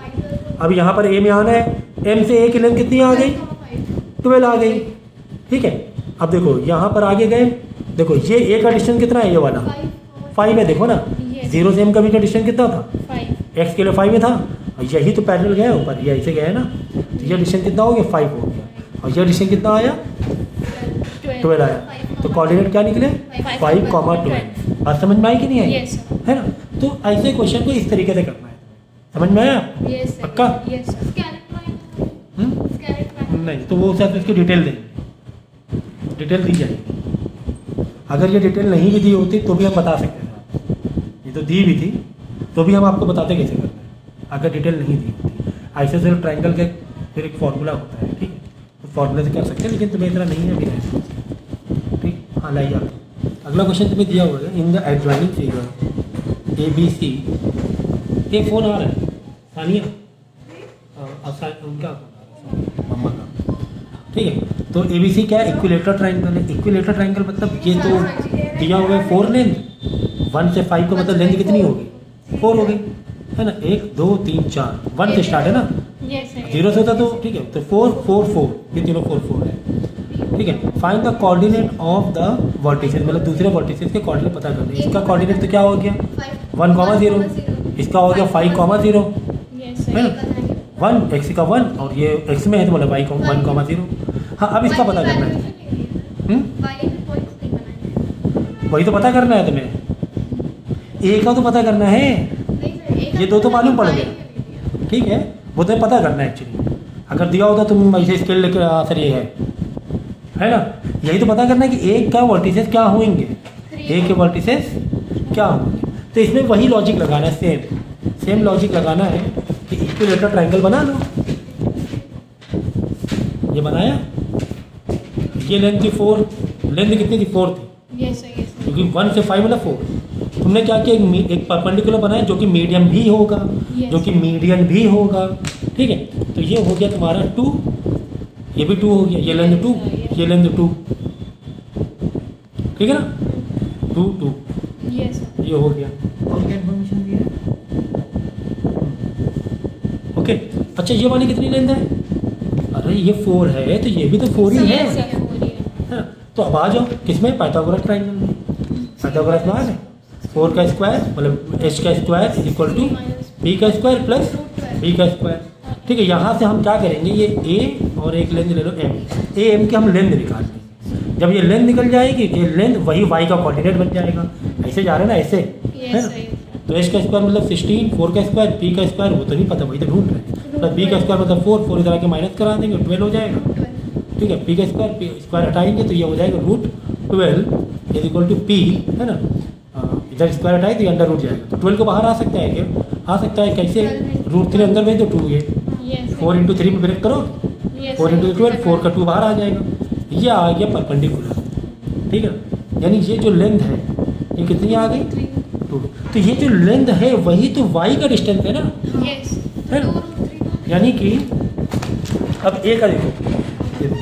अब यहाँ पर ए में आना है, एम से ए की लेंथ कितनी आ गई? 12 आ गई। ठीक है, अब देखो यहाँ पर आगे गए, देखो ये ए का डिस्टेंस कितना है? ये वाला 5 है, देखो ना, Yes. 0 से एम का भी का डिस्टेंस कितना था? 5 एक्स के लिए 5 में था, और यही तो पैरेलल गया ऊपर, ये ऐसे गया है ना, तो ये डिस्टेंस कितना हो गया? 5 हो गया। और ये डिस्टेंस कितना आया? 12 आया। तो कोऑर्डिनेट क्या निकले? 5,12। बात समझ में आई कि नहीं आई? yes sir है ना? तो ऐसे क्वेश्चन को इस तरीके से करना है। समझ में आया? yes sir पक्का? yes sir नहीं, तो वो शायद इसकी डिटेल देंगे, डिटेल दी जाएगी। अगर ये डिटेल नहीं भी दी होती तो भी हम बता सकते थे, ये तो दी भी थी तो भी हम आपको बताते कैसे करना है अगर डिटेल नहीं दी होती। ऐसे सिर्फ ट्रायंगल का फिर एक फार्मूला होता है, ठीक है, तो फार्मूले से कर सकते हैं, लेकिन तुम्हें इतना नहीं है अभी रहे। ठीक, हाँ लाइए आप अगला क्वेश्चन तुम्हें दिया हुआ है। इन द एडजॉइनिंग फिगर ABC, ये फ़ोन आ रहा है सानिया, उनका मम्मा का, ठीक है। तो ABC क्या है? इक्विलेटरल ट्रायंगल है। इक्विलेटरल ट्रायंगल मतलब ये तो दिया हुआ है 4 लेंथ, 1 से 5 को मतलब लेंथ कितनी होगी? 4 हो गई, है ना। 1 2 3 4, 1 से स्टार्ट है ना, yes sir 0 से होता तो ठीक है, तो 4 4 4, ये तीनों 4 4 है, ठीक है। Find the coordinate of the vertices, मतलब दूसरे वर्टिसेस के कोऑर्डिनेट पता करने। इसका कोऑर्डिनेट तो क्या हो गया? 1,0, इसका हो गया 5,0, yes है ना, 1 x का 1 और ये x में है तो मतलब y को 1,0। हाँ, अब इसका पता करना है। वही तो पता करना है तुम्हें, a का तो पता करना है, ये दो तो मालूम पड़ गया, ठीक है, वो तो पता करना है एक्चुअली। अगर दिया होता तुम ऐसे स्केल लेकर आंसर ये है ना, यही तो पता करना है कि a का वर्टिसेस क्या होंगे, a के वर्टिसेस क्या होंगे। तो इसमें वही लॉजिक लगाना है, सेम लॉजिक लगाना है कि इक्विलेटरल ट्रायंगल बना लो। ये बनाया, ये लेंथ थी 4, लेंथ कितनी थी? 4 थी, yes sir yes sir क्योंकि 1 से 5 मतलब 4। तुमने क्या किया? एक परपेंडिकुलर बनाया जो कि मीडियम भी होगा, Yes. जो कि मीडियन भी होगा, ठीक है। तो ये हो गया तुम्हारा 2, ये भी 2 हो गया, ये लेंथ 2, ये लेंथ 2, ठीक है ना, 2 2, yes sir ये हो गया। और क्या इन्फॉर्मेशन दी है? ओके, अच्छा ये वाली कितनी लेंथ है? अरे ये 4 है तो ये भी तो 4 ही है, yes sir 4 ही है हाँ, तो अब आ जाओ किसमें? पाइथागोरस ट्रायंगल में। पाइथागोरस में आ गए, 4 का स्क्वायर मतलब h का square is equal to b का स्क्वायर प्लस b का स्क्वायर, ठीक है। यहाँ से हम क्या करेंगे? ये a और एक लेंथ ले लो m, a m की हम लेंथ निकाल लेंगे। जब ये लेंथ निकल जाएगी, ये लेंथ वही y का कोऑर्डिनेट बन जाएगा। ऐसे जा रहे हैं ना, ऐसे, है yes ना। sir तो h का स्क्वायर मतलब 16, 4 का स्क्वायर, p का स्क्वायर वो तो नहीं पता, वही तो ढूंढ रहे हैं, प्लस b का स्क्वायर मतलब 4 4 इधर आके माइनस करा देंगे, 12 हो जाएगा, 12 ठीक है। p का स्क्वायर हटाएंगे तो ये हो जाएगा √12 इज इक्वल टू p, है ना। इधर स्क्वायर हटाए तो ये अंडर रूट जाएगा, तो 12 को बाहर आ सकता है क्या? आ सकता है, कैसे? √3 अंदर भेज दो, 2 ये yes sir 4 इंटू 3 में ब्रेक करो, yes 4 sir इंटू 12, 4 का 2 बाहर आ जाएगा, ये आ गया परपेंडिकुलर, ठीक है। यानी ये जो लेंथ है ये कितनी आ गई? 2। तो ये जो लेंथ है वही तो y का डिस्टेंस है ना, yes है ना। यानी कि अब a का देखो, ये देखो,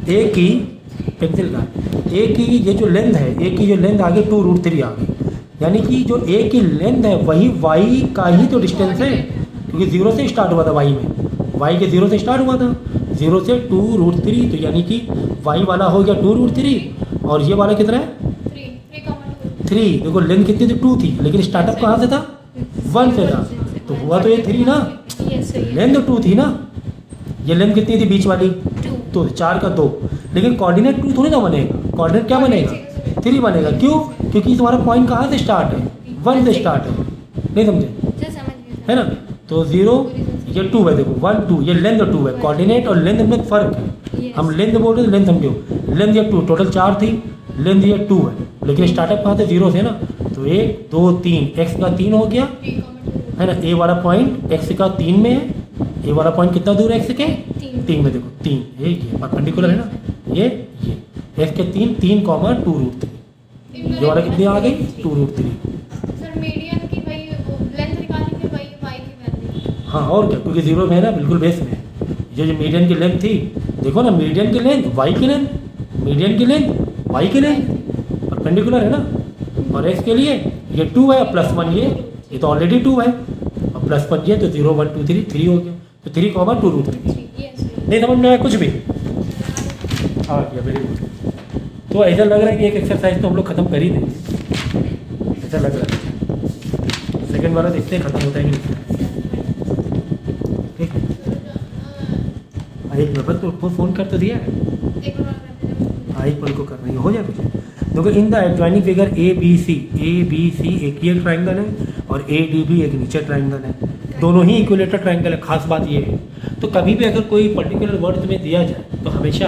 a की पेंसिल का a की ये जो लेंथ है, a की जो लेंथ आ गई 2√3 आ गई, यानी कि जो a की लेंथ है वही y का ही तो डिस्टेंस है, क्योंकि 0 से स्टार्ट हुआ था y में, y के 0 से स्टार्ट हुआ था, 0 से 2√3, तो यानी कि y वाला हो गया 2√3 और ये वाला कितना है? 3। देखो लेंथ कितनी थी? 2 थी, लेकिन स्टार्टअप कहाँ से था? 1 से था, तो हुआ तो ये 3 ना, yes sir लेंथ 2 थी ना। ये लेंथ कितनी थी बीच वाली? 2 तो 4 का 2, लेकिन कोऑर्डिनेट 2 थोड़ी ना बनेगा, कोऑर्डिनेट क्या बनेगा? 3 बनेगा। क्यों? क्योंकि तुम्हारा पॉइंट कहाँ से स्टार्ट है? 1 से स्टार्ट है, नहीं समझे, जो समझ गया है ना। तो 0 ये 2 है, देखो 1 2, ये लेंथ 2 है, कोऑर्डिनेट और लेंथ में फर्क है। Yes. हम लेंथ बोल रहे हैं, लेंथ समझो, लेंथ ये 2, टोटल 4 थी, लेंथ ये 2 है, लेकिन स्टार्टअप कहाँ से? 0 से ना, तो 1 2 3, x का 3 हो गया, है ना। a वाला पॉइंट x का 3 में है, a वाला पॉइंट कितना दूर है x के? 3 में, देखो 3, ये परपेंडिकुलर है ना, होंगे ये एक्स के 3 कॉमा 2√3, ये वाला कितनी आ गई 2√3। सर मीडियन की वही लेंथ निकालनी थी, वही y की वैल्यू। हाँ और क्या, क्योंकि जीरो में है ना, बिल्कुल बेस में है। ये जो मीडियन की लेंथ थी, देखो ना, मीडियन की लेंथ वाई की लेंथ, मीडियन की लेंथ वाई की लेंथ परपेंडिकुलर है ना। और एक्स के लिए ये 2 है, +1 ये तो ऑलरेडी 2 है, और +1 ये तो 0 1 2 3 3 हो गया, तो 3 कॉमा 2√3। ठीक है सही। नहीं समझ में आया कुछ भी? आ गया, वेरी गुड। तो ऐसा लग रहा है कि एक एक्सरसाइज तो हम लोग खत्म कर ही दें, ऐसा लग रहा है। सेकंड वाला देखते हैं खत्म होता है कि नहीं। ठीक है, एक नंबर तो फोन कर तो दिया है, एक और करते हैं। एक पल को कर रही है, हो जाए कुछ। देखो in the adjoining figure A B C एक ही ट्राइंगल है और ए डी बी एक नीचे ट्राइंगल है, दोनों ही इक्विलेटर ट्राइंगल है। खास बात ये है, तो कभी भी अगर कोई पर्टिकुलर वर्ड तुम्हें दिया जाए तो हमेशा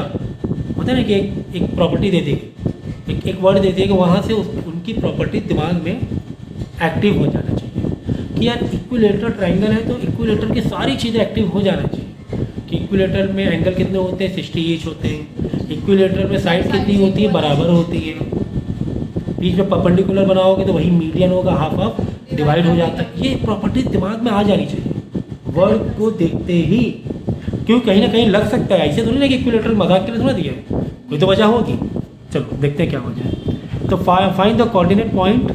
होता है ना कि एक प्रॉपर्टी दे देगी, एक वर्ड दे दिया कि वहाँ से उनकी प्रॉपर्टी दिमाग में एक्टिव हो जाना चाहिए कि यार इक्विलेटर ट्राइंगल है तो इक्विलेटर की सारी चीज़ें एक्टिव हो जाना चाहिए। कि इक्विलेटर में एंगल कितने होते हैं 60 ईच होते हैं, इक्विलेटर में साइड कितनी होती है बराबर होती है, बीच में परपेंडिकुलर बनाओगे तो वही मीडियन होगा, हाफ हाफ डिवाइड हो जाता है। ये प्रॉपर्टी दिमाग में आ जानी चाहिए वर्ड को देखते ही, क्यों कहीं ना कहीं लग सकता है, ऐसे थोड़ी ना कि इक्विलेटर मजाक के लिए थोड़ा दिया है, कोई तो वजह होगी। चलो देखते हैं क्या वजह है। तो find the coordinate point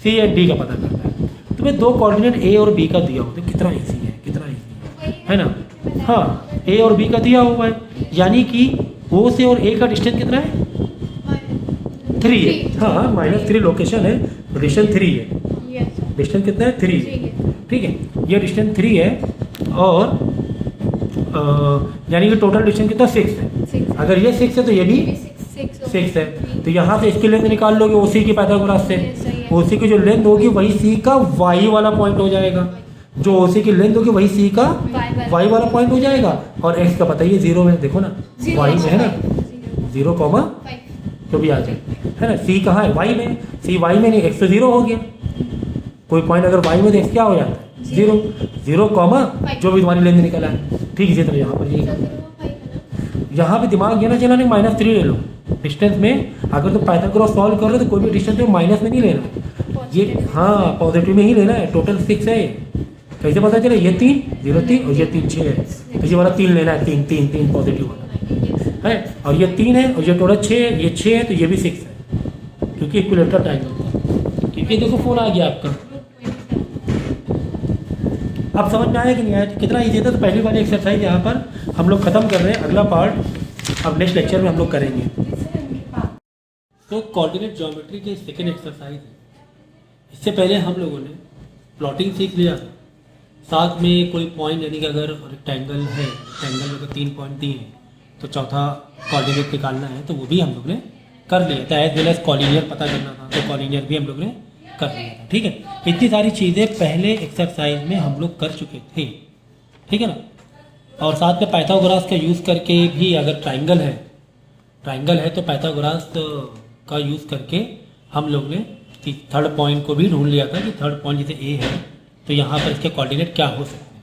C and D का पता करना है। तुम्हें दो कोऑर्डिनेट ए और बी का दिया हो तो कितना ईजी है, कितना ईजी है ना। हाँ, ए और बी का दिया हुआ है, यानी कि ओ से और ए का डिस्टेंस कितना है 3 है। हाँ -3 लोकेशन है, डिस्टेंस 3 है, यस डिस्टेंस कितना है 3 है। ठीक है, ये डिस्टेंस 3 है और यानी कि टोटल डिस्टेंस कितना 6 है। अगर ये 6 है तो ये भी 6 है, तो यहाँ से इसकी लेंथ निकाल लोगे ओसी की पाइथागोरस से, ओसी की जो लेंथ होगी वही सी का वाई वाला पॉइंट हो जाएगा, जो ओसी की लेंथ होगी वही सी का वाई वाला पॉइंट हो जाएगा। और एक्स का पता ही है 0 है, देखो ना वाई में है ना 0, जो भी आ जाए है ना। सी कहाँ है वाई में, सी वाई में नहीं, एक्स तो 0 हो गया। कोई पॉइंट अगर वाई में तो एक्स क्या हो जाता है 0 कॉमा जो भी तुम्हारी लेंथ निकला है। ठीक इसी तरह यहाँ पर ये यहाँ पे दिमाग ये ना चलाने -3 ले लो डिस्टेंस में। अगर तुम पाइथागोरस सॉल्व कर रहे हो तो कोई भी डिस्टेंस में माइनस में नहीं लेना ये, हाँ पॉजिटिव में ही लेना है। टोटल 6 है, कैसे पता चले ये 3 0 3 और ये 3 6 है, तो ये वाला 3 लेना है, 3 3 3 पॉजिटिव वाला है। और ये 3 है और ये टोटल 6 है, ये 6 है तो ये भी 6 है, क्योंकि इक्विलेटरल ट्रायंगल था। क्योंकि देखो फोन आ गया आपका, अब समझ में आया कि नहीं आया, कितना ईजी था। तो पहली वाली एक्सरसाइज यहाँ पर हम लोग खत्म कर रहे हैं, अगला पार्ट अब नेक्स्ट लेक्चर में हम लोग करेंगे। तो कोऑर्डिनेट ज्योमेट्री की सेकेंड एक्सरसाइज है। इससे पहले हम लोगों ने प्लॉटिंग सीख लिया, साथ में कोई पॉइंट यानी कि अगर रेक्टेंगल है, रेक्टेंगल में अगर 3 पॉइंट दिए हैं तो चौथा कोऑर्डिनेट निकालना है, तो वो भी हम लोग ने कर लिया था। एज वेल एज कॉलिनियर पता करना था, तो कॉलिनियर भी हम लोग ने कर लिया था। ठीक है, इतनी सारी चीज़ें पहले एक्सरसाइज में हम लोग कर चुके थे, ठीक है ना। और साथ में पाइथागोरस का यूज़ करके भी, अगर ट्राइंगल है तो पाइथागोरस का यूज़ करके हम लोग ने थर्ड पॉइंट को भी ढूंढ लिया था कि थर्ड पॉइंट जैसे ए है तो यहाँ पर इसके कोऑर्डिनेट क्या हो सकते हैं।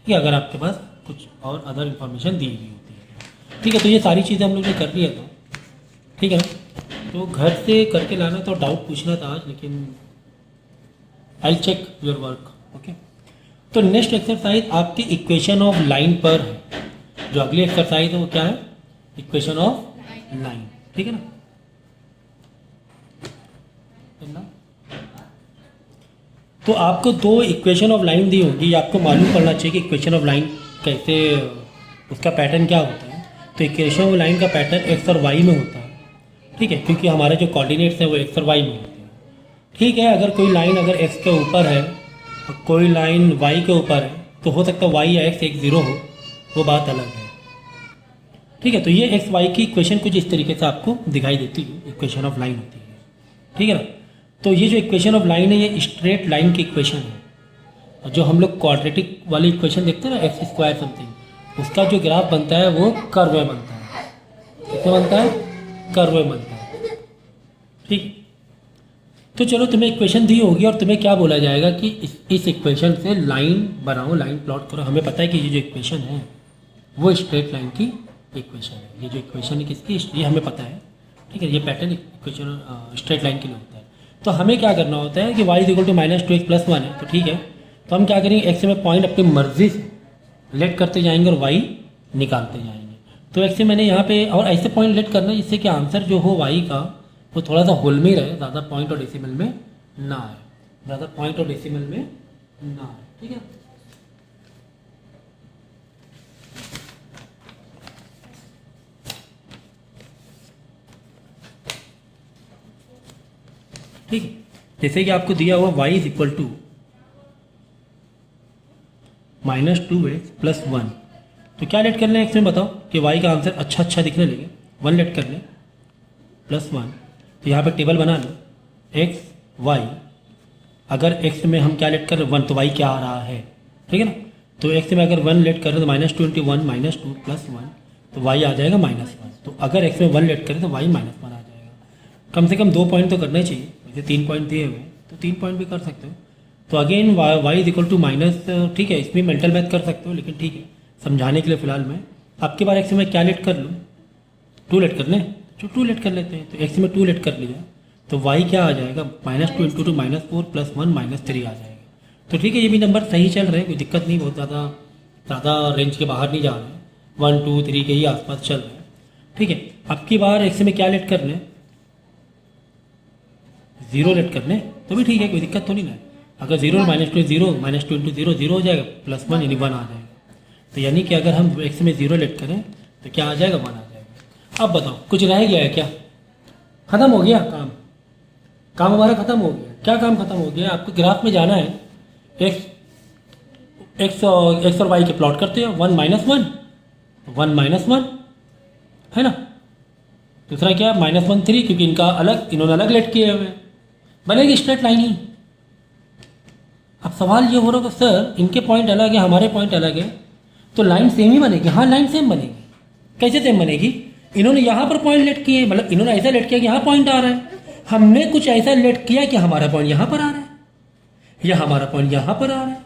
ठीक है, अगर आपके पास कुछ और अदर इन्फॉर्मेशन दी हुई होती है। ठीक है, तो ये सारी चीज़ें हम लोग ने कर लिया था, ठीक है ना। तो घर से करके लाना था, डाउट पूछना था आज, लेकिन I check your work. Okay, तो नेक्स्ट एक्सरसाइज आपकी इक्वेशन ऑफ लाइन पर है। जो अगली एक्सरसाइज है वो क्या है, इक्वेशन ऑफ लाइन। ठीक है ना। तो आपको दो इक्वेशन ऑफ लाइन दी होगी, आपको मालूम पड़ना चाहिए कि इक्वेशन ऑफ लाइन कैसे, उसका पैटर्न क्या होता है। तो इक्वेशन ऑफ लाइन का पैटर्न एक्स और वाई में होता है, ठीक है, क्योंकि हमारे जो कोऑर्डिनेट्स हैं वो एक्स और वाई में होते हैं। ठीक है, अगर कोई लाइन अगर एक्स के ऊपर है और कोई लाइन वाई के ऊपर है तो हो सकता है वाई या एक्स एक 0 हो, वो बात अलग है। ठीक है, तो ये एक्स वाई की इक्वेशन कुछ इस तरीके से आपको दिखाई देती है, इक्वेशन ऑफ लाइन होती है। ठीक है ना। तो ये जो इक्वेशन ऑफ लाइन है ये स्ट्रेट लाइन की इक्वेशन है, और जो हम लोग क्वाड्रेटिक वाली इक्वेशन देखते हैं ना एक्स स्क्वायर समथिंग, उसका जो ग्राफ बनता है वो कर्व में बनता है। कितना बनता है, कर्व में बनता है। ठीक, तो चलो तुम्हें इक्वेशन दी होगी और तुम्हें क्या बोला जाएगा कि इस इक्वेशन से लाइन बनाओ, लाइन प्लॉट करो। हमें पता है कि ये जो इक्वेशन है वो स्ट्रेट लाइन की इक्वेशन है। ये जो इक्वेशन है किसकी, ये हमें पता है, ठीक है। ये पैटर्न इक्वेशन स्ट्रेट लाइन के लिए होता है। तो हमें क्या करना होता है कि y इक्वल टू -2x + 1 है, तो ठीक है। तो हम क्या करेंगे, एक्स में पॉइंट अपनी मर्जी से लेट करते जाएंगे और y निकालते जाएंगे। तो एक्स से मैंने यहाँ पे और ऐसे पॉइंट लेट करना जिससे कि आंसर जो हो y का वो थोड़ा सा होल में रहे, ज़्यादा पॉइंट और डेसिमल में ना आए, ज़्यादा पॉइंट और डेसिमल में ना आए, ठीक है। ठीक है, जैसे कि आपको दिया हुआ y इक्वल टू -2x + 1, तो क्या लेट कर लें एक्स में बताओ कि y का आंसर अच्छा दिखने लगे, 1 लेट कर लें +1। तो यहाँ पे टेबल बना लो x y, अगर x में हम क्या लेट कर रहे हैं 1, तो y क्या आ रहा है, ठीक है ना। तो x में अगर 1 लेट कर रहे हैं तो -2 × 1 -2 + 1, तो y आ जाएगा -1। तो अगर x में 1 लेट करें तो y -1 आ जाएगा। कम से कम 2 पॉइंट तो करने चाहिए, वैसे 3 पॉइंट दिए हुए हैं तो 3 पॉइंट भी कर सकते हो। तो again y equal to minus, ठीक है, इसमें मेंटल मैथ कर सकते हो, लेकिन ठीक है समझाने के लिए फिलहाल मैं आपके बार x में क्या लेट कर लूँ, 2 लेट कर लें, तो 2 लेट कर लेते हैं। तो x में 2 लेट कर लिया तो y क्या आ जाएगा, -2 × 2 -4 + 1 -3 आ जाएगा। तो ठीक है, ये भी नंबर सही चल रहे हैं, कोई दिक्कत नहीं, बहुत ज़्यादा रेंज के बाहर नहीं जा रहे हैं, 1 2 3 के ही आसपास चल रहे हैं, ठीक है। अब की बार x में क्या लेट कर लें, 0 लेट कर लें तो भी ठीक है, कोई दिक्कत तो नहीं है। अगर 0 -2 0 -2 × 0 0 हो जाएगा, +1 यानी 1 आ जाएगा। तो यानी कि अगर हम x में 0 लेट करें तो क्या आ जाएगा, 1 आ जाएगा। अब बताओ कुछ रह गया है क्या, खत्म हो गया काम हमारा खत्म हो गया। क्या काम खत्म हो गया, आपको ग्राफ में जाना है, x और y के प्लॉट करते हो, 1 -1 1 -1 है ना। दूसरा क्या, -1 3, क्योंकि इन्होंने अलग लेट किए हुए हैं, बनेगी स्ट्रेट लाइन ही। अब सवाल ये हो रहा है सर इनके पॉइंट अलग है हमारे पॉइंट अलग है, तो लाइन सेम ही बनेगी। हाँ लाइन सेम बनेगी, कैसे सेम बनेगी, इन्होंने यहाँ पर पॉइंट लेट किए, मतलब इन्होंने ऐसा लेट किया कि यहाँ पॉइंट आ रहा है, हमने कुछ ऐसा लेट किया कि हमारा पॉइंट यहाँ पर आ रहा है, या हमारा पॉइंट यहाँ पर आ रहा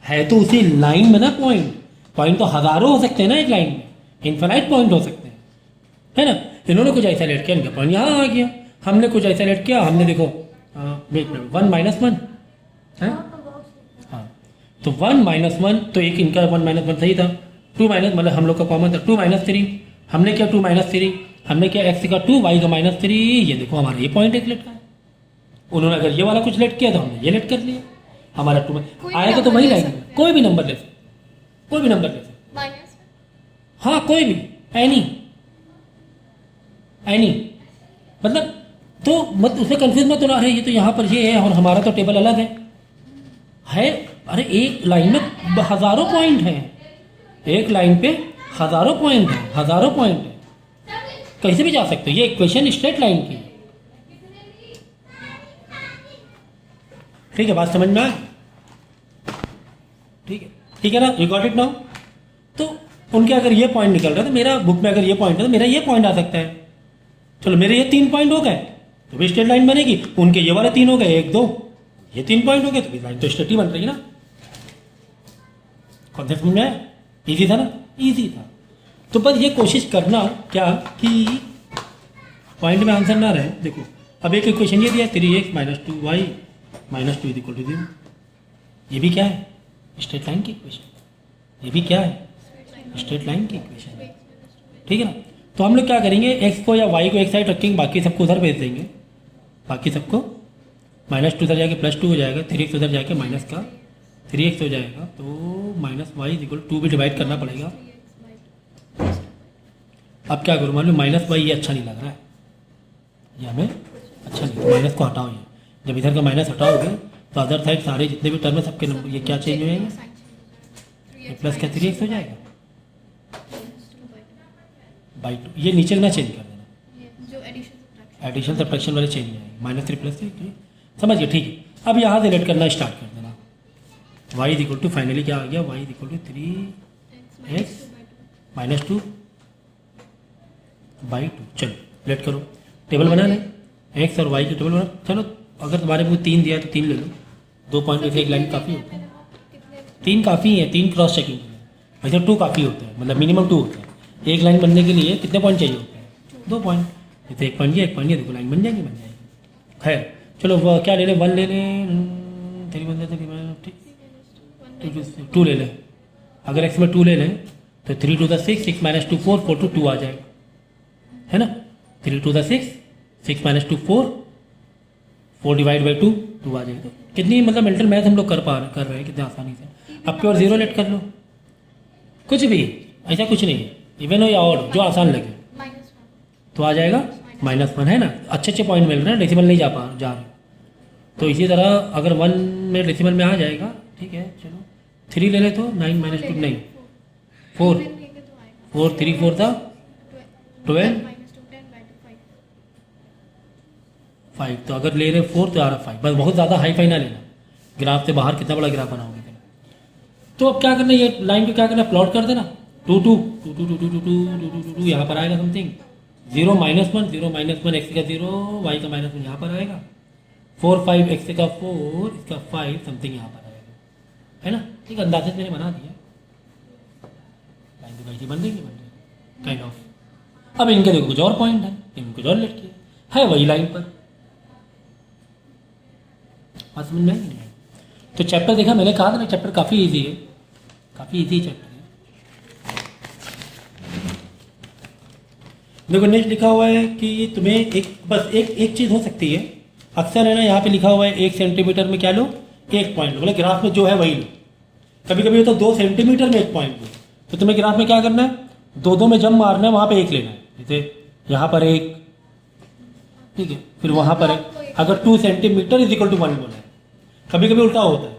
है तो उसी लाइन में ना पॉइंट तो हज़ारों हो सकते हैं ना एक लाइन में, इनफाइनाइट पॉइंट हो सकते हैं, है ना। इन्होंने कुछ ऐसा लेट किया, इनका पॉइंट यहाँ आ गया, हमने कुछ ऐसा लेट किया, हमने देखो 1 -1 है, हाँ तो 1 -1, तो एक इनका 1 -1 सही था, 2 मतलब हम लोग का कॉमन था 2 -3, हमने क्या 2 -3, हमने क्या x का 2 y का -3, ये देखो हमारा ये पॉइंट एक लेट का है। उन्होंने अगर ये वाला कुछ लेट किया तो हमने ये लेट कर लिया, हमारा 2 आएगा तो वही लाएंगे, कोई भी नंबर ले सकते, कोई भी नंबर ले सकते, माइनस, हाँ कोई भी, एनी मतलब, तो मत उससे कंफ्यूज मत होना, अरे ये तो यहाँ पर ये है और हमारा तो टेबल अलग है। अरे एक लाइन में हज़ारों पॉइंट हैं, एक लाइन पे हज़ारों पॉइंट है, कैसे भी जा सकते हो, ये इक्वेशन स्ट्रेट लाइन की, ठीक है, बात समझ में आए, ठीक है ना, यू गॉट इट नाउ। तो उनके अगर ये पॉइंट निकल रहा है तो मेरा बुक में अगर ये पॉइंट है तो मेरा ये पॉइंट आ सकता है, चलो मेरे ये 3 पॉइंट हो गए तो भी स्ट्रेट लाइन बनेगी, उनके ये वाले 3 हो गए, 1 2 ये 3 पॉइंट हो गए तो लाइन तो स्ट्रेट ही बन रही है ना। कॉन्सेप्ट समझ में आया, ईजी था ना, ईजी था। तो बस ये कोशिश करना क्या कि पॉइंट में आंसर ना रहे। देखो अब एक इक्वेशन ये दिया 3x - 2y -2 = 0, ये भी क्या है, स्ट्रेट लाइन की इक्वेशन, ये भी क्या है, स्ट्रेट लाइन की इक्वेशन है, ठीक है ना। तो हम लोग क्या करेंगे, x को या y को एक साइड रखेंगे, बाकी सबको उधर भेज देंगे, बाकी सबको -2 उधर जाके +2 हो जाएगा, 3x उधर जाके माइनस का 3x हो जाएगा, तो -y = 2 भी डिवाइड करना पड़ेगा। अब क्या करूँ, मान लो -y ये अच्छा नहीं लग रहा है, ये हमें अच्छा नहीं, माइनस को हटाओ, ये जब इधर का माइनस हटाओगे तो अदर साइड सारे जितने भी टर्म है सबके नंबर ये क्या चेंज हो जाएंगे, प्लस का 3x हो जाएगा बाई 2, ये नीचे ना चेंज कर देना, जो एडिशन सब्ट्रैक्शन वाले चेंज हो जाएंगे, -3 + 3, समझिए, ठीक है। अब यहाँ से लेट करना स्टार्ट कर देना, y = फाइनली क्या आ गया, y = 3x -2 बाई 2, चलो लेट करो, टेबल बना लें, x और y की टेबल बना, चलो अगर तुम्हारे को 3 दिया तो 3 ले लो, 2 पॉइंट से एक लाइन काफ़ी होता है, 3 काफ़ी है, 3 क्रॉस चेकिंग, वैसे 2 काफ़ी होता है, मतलब मिनिमम 2 होता है, एक लाइन बनने के लिए कितने पॉइंट चाहिए होते हैं? 2 पॉइंट। जैसे एक पॉइंट ये देखो लाइन बन जाएगी। खैर चलो वो क्या ले लें, 1 ले लें, 3 बन जाते 2 ले लें। अगर एक्स में 2 ले लें तो 3 to the 6, 6 minus 2 4, 4 to 2 आ जाएगा, है ना। 3 to the 6, 6 minus 2 4, 4 divide by 2 2 आ जाएगा। तो कितनी मतलब मेंटल मैथ हम लोग कर रहे हैं कितने आसानी से। अब प्योर जीरो लेट कर लो, कुछ भी, ऐसा कुछ नहीं है, इवन हो या और जो आसान लगे तो आ जाएगा -1, है ना। अच्छे पॉइंट मिल रहे हैं, डेसिमल नहीं जा रहे। तो इसी तरह अगर 1 में डेसिमल में आ जाएगा, ठीक है। चलो 3 ले ले तो 9 - 2 नहीं 4, 4 3 4 था 12 5। तो अगर ले रहे 4 तो आ रहा 5। बस बहुत ज़्यादा हाई फाई ना लेना, ग्राफ से बाहर कितना बड़ा ग्राफ बनाओगे फिर। तो अब क्या करना, ये लाइन को क्या करना, प्लॉट कर देना 2 2 2 2 2 2 2 2 2 2 यहाँ पर आएगा समथिंग 0 -1 0 -1 x का 0 y का -1 यहाँ पर आएगा 4 5 x का 4 इसका 5 समथिंग यहाँ पर आएगा, है ना। ठीक अंदाजे मैंने बना दिया, लाइन तो कैसी बन जाएगी काइंड ऑफ। अब इनके देखो कुछ और पॉइंट है, इनको कुछ और लेट किया है वही लाइन पर। बात समझ में आई नहीं? तो चैप्टर देखा मैंने, कहा था ना चैप्टर काफ़ी इजी है, काफ़ी इजी चैप्टर है। देखो नेक्स्ट लिखा हुआ है कि तुम्हें एक चीज़ हो सकती है, अक्सर है ना, यहाँ पे लिखा हुआ है 1 सेंटीमीटर में क्या लो, 1 पॉइंट लो, मतलब ग्राफ में जो है वही लो। कभी कभी होता है 2 सेंटीमीटर में 1 पॉइंट लो, तो तुम्हें ग्राफ में क्या करना है, 2 में जब मारना है वहाँ पे 1 लेना है। जैसे यहाँ पर 1, ठीक है, फिर वहाँ पर 1। अगर 2 सेंटीमीटर इज इक्वल टू 1 बोला है, कभी कभी उल्टा होता है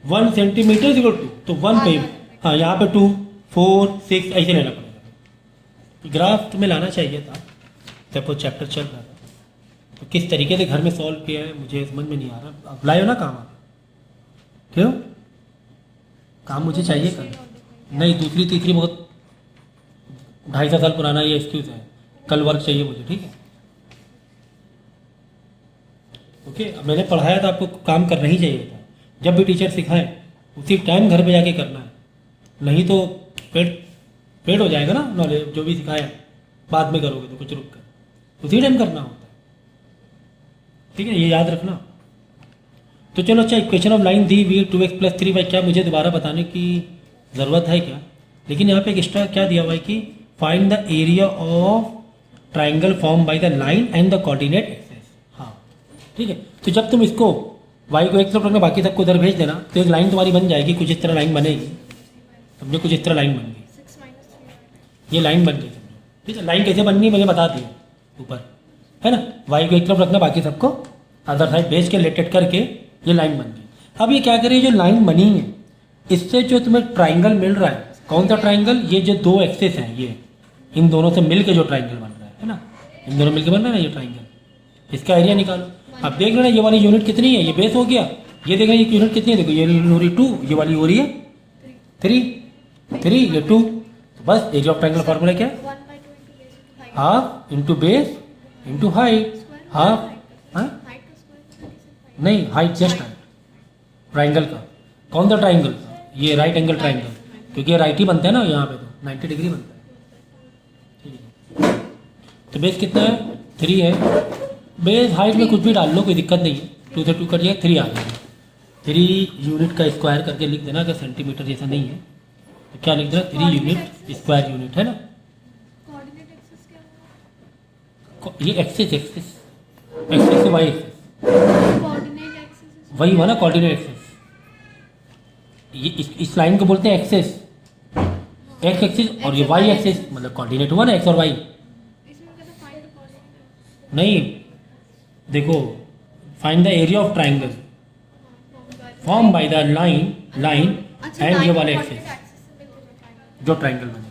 1 सेंटीमीटर इज इक्वल टू, तो 1 पे, हाँ यहाँ पे 2 4 6 ऐसे लेना पड़ेगा। ग्राफ तुम्हें लाना चाहिए था जब वो चैप्टर चल रहा था। तो किस तरीके से घर में सॉल्व किया है मुझे समझ में नहीं आ रहा। अब लाए हो ना काम, क्यों काम मुझे चाहिए कल, नहीं दूसरी तीसरी बहुत 2.5 साल पुराना ये एक्सक्यूज है, कल वर्क चाहिए मुझे, ठीक है। ओके, अब मैंने पढ़ाया था आपको, काम करना ही चाहिए था। जब भी टीचर सिखाए उसी टाइम घर पे जाके करना है, नहीं तो पेड हो जाएगा ना नॉलेज, जो भी सिखाया बाद में करोगे तो कुछ रुक कर, उसी टाइम करना होता है, ठीक है, ये याद रखना। तो चलो अच्छा, इक्वेशन ऑफ लाइन दी हुई 2x + 3y, क्या मुझे दोबारा बताने की ज़रूरत है क्या? लेकिन यहाँ पे एक एक्स्ट्रा क्या दिया हुआ है कि find the area of triangle form by the line and the coordinate axes. हाँ ठीक है, तो जब तुम इसको y को एक तरफ रखना, बाकी सबको उधर भेज देना, तो एक लाइन तुम्हारी बन जाएगी, कुछ इस तरह लाइन बनेगी, समझो कुछ इस तरह लाइन बन गई, ये लाइन बन गई, ठीक है। लाइन कैसे बननी है मैंने बता दिया ऊपर, है ना। y को एक तरफ रखना, बाकी सबको अदर साइड भेज के लेटेड करके ये लाइन बन गई। अब ये क्या करें, जो लाइन बनी है इससे जो तुम्हें ट्राइंगल मिल रहा है, कौन सा ट्राइंगल, ये जो 2 एक्सेस हैं, ये इन दोनों से मिल के जो ट्राइंगल बन रहा है ना, इन दोनों मिल के बन रहा है ना ये ट्राइंगल, इसका एरिया निकालो। अब देख लेना ये वाली यूनिट कितनी है, ये बेस हो गया, ये देख रहे हैं ये यूनिट कितनी है, देखो ये यूनिट हो रही 2, ये वाली हो रही है 3, ये 2, तो बस एरिया ऑफ ट्राइंगल फार्मूला क्या है, half into base into height, half, नहीं हाइट जस्ट हाइट ट्राइंगल का, कौन सा ट्राइंगल, ये राइट एंगल ट्राइंगल, क्योंकि राइट ही बनता है ना यहाँ पे, तो 90 डिग्री बनता है, ठीक है। तो बेस कितना है, 3 है, बेस हाइट में कुछ भी डाल लो, कोई दिक्कत नहीं है, 2 से 2 कट जाए 3 आ जाएगा। 3 यूनिट का स्क्वायर करके लिख देना, अगर सेंटीमीटर जैसा नहीं है तो क्या लिख देना, 3 यूनिट स्क्वायर यूनिट, है ना। ये एक्सिस एक्सिस से वाई एक्सिस, वही हुआ ना कोऑर्डिनेट एक्सिस, ये इस लाइन को बोलते हैं एक्सिस, एक्स एक्सिस, और ये वाई एक्सिस, मतलब कोऑर्डिनेट हुआ ना एक्स और वाई। नहीं देखो, find the area of triangle form by the line and ये वाले एक्सिस जो ट्राइंगल बने,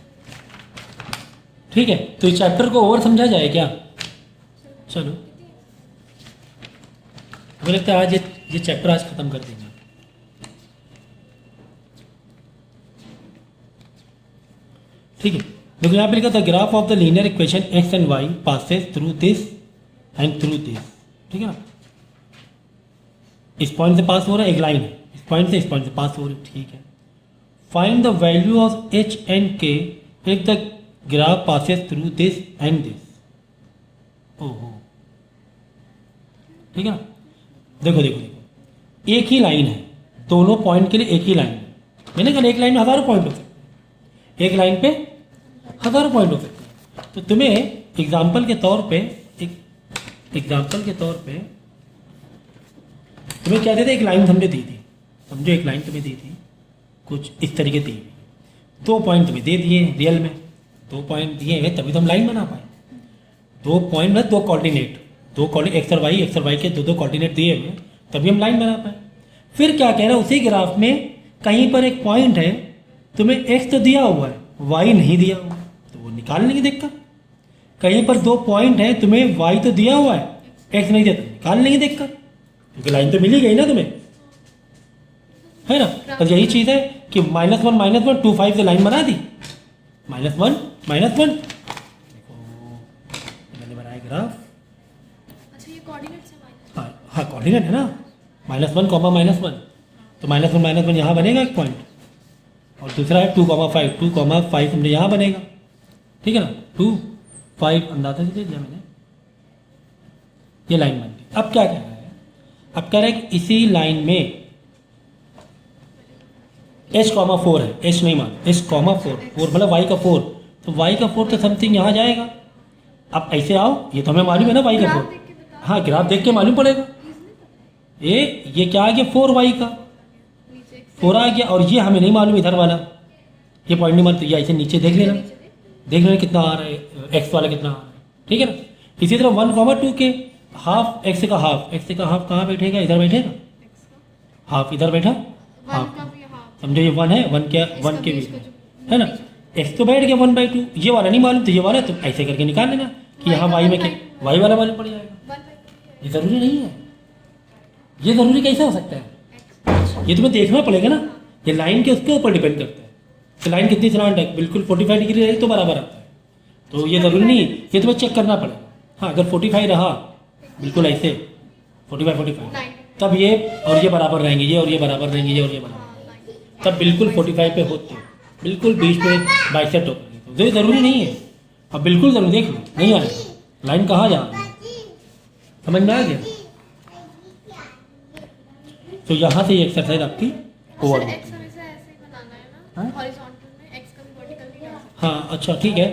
ठीक है। तो इस चैप्टर को और समझा जाए क्या, चलो मुझे लगता है आज ये चैप्टर आज खत्म कर देंगे, ठीक है। देखो यहाँ पे लिखा था graph of the linear equation X and Y passes through this and through this, ठीक है ना। इस पॉइंट से पास हो रहा है, एक लाइन है, इस पॉइंट से पास हो रही है, ठीक है। Find the value of h and k if the graph passes through this and this. ओहो, ठीक है ना। देखो देखो देखो, एक ही लाइन है, दोनों पॉइंट के लिए एक ही लाइन है। मैंने कहा एक लाइन में हज़ारों पॉइंट हो सकते हैं, एक लाइन पे हज़ारों पॉइंट हो सकते हैं। तो तुम्हें एग्जाम्पल के तौर पे तुम्हें क्या देते, एक लाइन हमने दी थी, समझो एक लाइन तुम्हें दी थी कुछ इस तरीके दी हुई, 2 पॉइंट तुम्हें दे दिए रियल में, 2 पॉइंट दिए हैं तभी तो हम लाइन बना पाए। 2 पॉइंट में 2 कोऑर्डिनेट, 2 कोऑर्डिनेट एक्स और वाई के 2 कोऑर्डिनेट दिए हुए तभी हम लाइन बना पाए। फिर क्या कह रहा है, उसी ग्राफ में कहीं पर एक पॉइंट है, तुम्हें एक्स तो दिया हुआ है, वाई नहीं दिया हुआ, तो वो निकाल लेंगे देखकर। कहीं पर 2 पॉइंट है, तुम्हें वाई तो दिया हुआ है, एक्स नहीं देता, निकाल लेंगे देखकर, क्योंकि लाइन तो मिल ही गई ना तुम्हें, है ना। तो यही चीज़ है कि -1 2 5 से लाइन बना दी, -1 -1। देखो मैंने बनाया ग्राफ, अच्छा ये कोऑर्डिनेट से माइनस। हाँ कोऑर्डिनेट है ना, -1, -1, तो -1 यहाँ बनेगा एक पॉइंट, और दूसरा है 2, 5 हमने यहाँ बनेगा, ठीक है ना। 2, 5 अंदाजा से दे दिया मैंने, ये लाइन बन गई। अब क्या कह रहा है, अब कह रहा है कि इसी लाइन में h,4 है, h नहीं मान, h,4 मतलब y का 4, तो y का 4 तो समथिंग यहाँ जाएगा। अब ऐसे आओ, ये तो हमें मालूम है ना y का 4, हाँ ग्राफ देख के मालूम पड़ेगा। ये क्या आ गया 4y का 4 आ गया, और ये हमें नहीं मालूम इधर वाला, ये पॉइंट नहीं मालूम, तो ये ऐसे नीचे देख लेना कितना आ रहा है, x वाला कितना आ रहा है, ठीक है ना। इसी तरह 1,2 के हाफ, x का हाफ कहाँ बैठेगा, इधर बैठेगा, हाफ इधर बैठा, हाफ समझो ये 1 है, 1 के बीच में है ना, x तो बैठ गया 1/2, ये वाला नहीं मालूम तो ये वाला, तो ऐसे करके निकाल लेना कि यहाँ y में क्या y वाला मालूम पड़ जाएगा। ये ज़रूरी नहीं है, ये ज़रूरी कैसे हो सकता है, ये तुम्हें देखना पड़ेगा ना, ये लाइन के उसके ऊपर डिपेंड करता है कि लाइन कितनी सलांट है, बिल्कुल 45 डिग्री रही तो बराबर आता है, तो ये ज़रूरी नहीं, ये तुम्हें चेक करना पड़ेगा। हाँ अगर 45 रहा बिल्कुल ऐसे 45 तब ये और ये बराबर रहेंगे, ये और ये बराबर रहेंगे, ये और ये बराबर, तब बिल्कुल 45 पे होते, बिल्कुल बीच में बाइसेट हो, तो ये ज़रूरी नहीं है। अब बिल्कुल ज़रूरी देख लो, नहीं आएगा, लाइन कहाँ जा रही है, समझ में आ गया। तो यहाँ से ये एक्सरसाइज आपकी ओवर होती है। हाँ अच्छा ठीक है,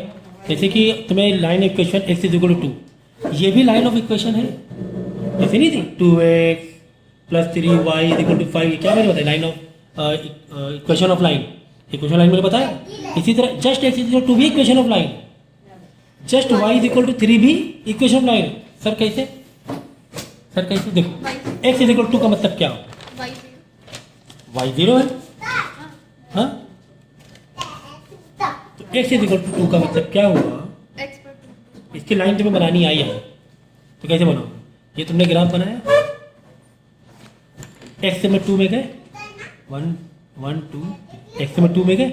जैसे कि तुम्हें लाइन इक्वेशन x = 2, ये भी लाइन ऑफ इक्वेशन है, ऐसे नहीं थी 2x + 3y = 5, ये क्या मैंने बताया, line of equation of line, equation line मैंने बताया। इसी तरह जस्ट x = 2 भी equation of line, just y = 3 भी इक्वेशन ऑफ लाइन। सर कैसे देखो, x = 2 का मतलब क्या होगा, y 0 है, हाँ तो x = 2 का मतलब क्या हुआ, इसकी लाइन तुम्हें बनानी आई है, तो कैसे बनाओ, ये तुमने ग्राफ बनाया, x में 2 में गए 1 1 2, x में 2 में गए,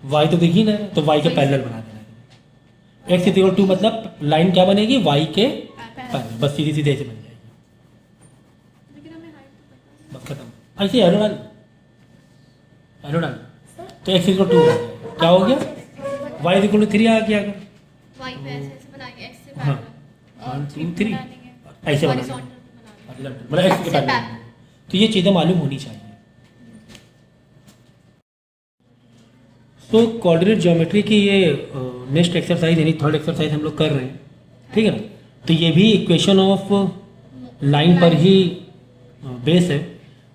y तो दिख ही ना, तो y के पैरेलल बना देना। x = 2 मतलब लाइन क्या बनेगी, y के पैरेलल, बस सीधी सीधे ऐसे बन जाएगी, बस खत्म। ऐसे एरो डाल, तो x = 2 क्या हो गया, y = 3 आ गया, अगर हाँ 1 2 3 ऐसे बना, मतलब x के पैरेलल, तो ये चीज़ें मालूम होनी चाहिए। तो कोऑर्डिनेट ज्योमेट्री की ये नेक्स्ट एक्सरसाइज यानी थर्ड एक्सरसाइज हम लोग कर रहे हैं, ठीक है ना। तो ये भी इक्वेशन ऑफ लाइन पर ही बेस है,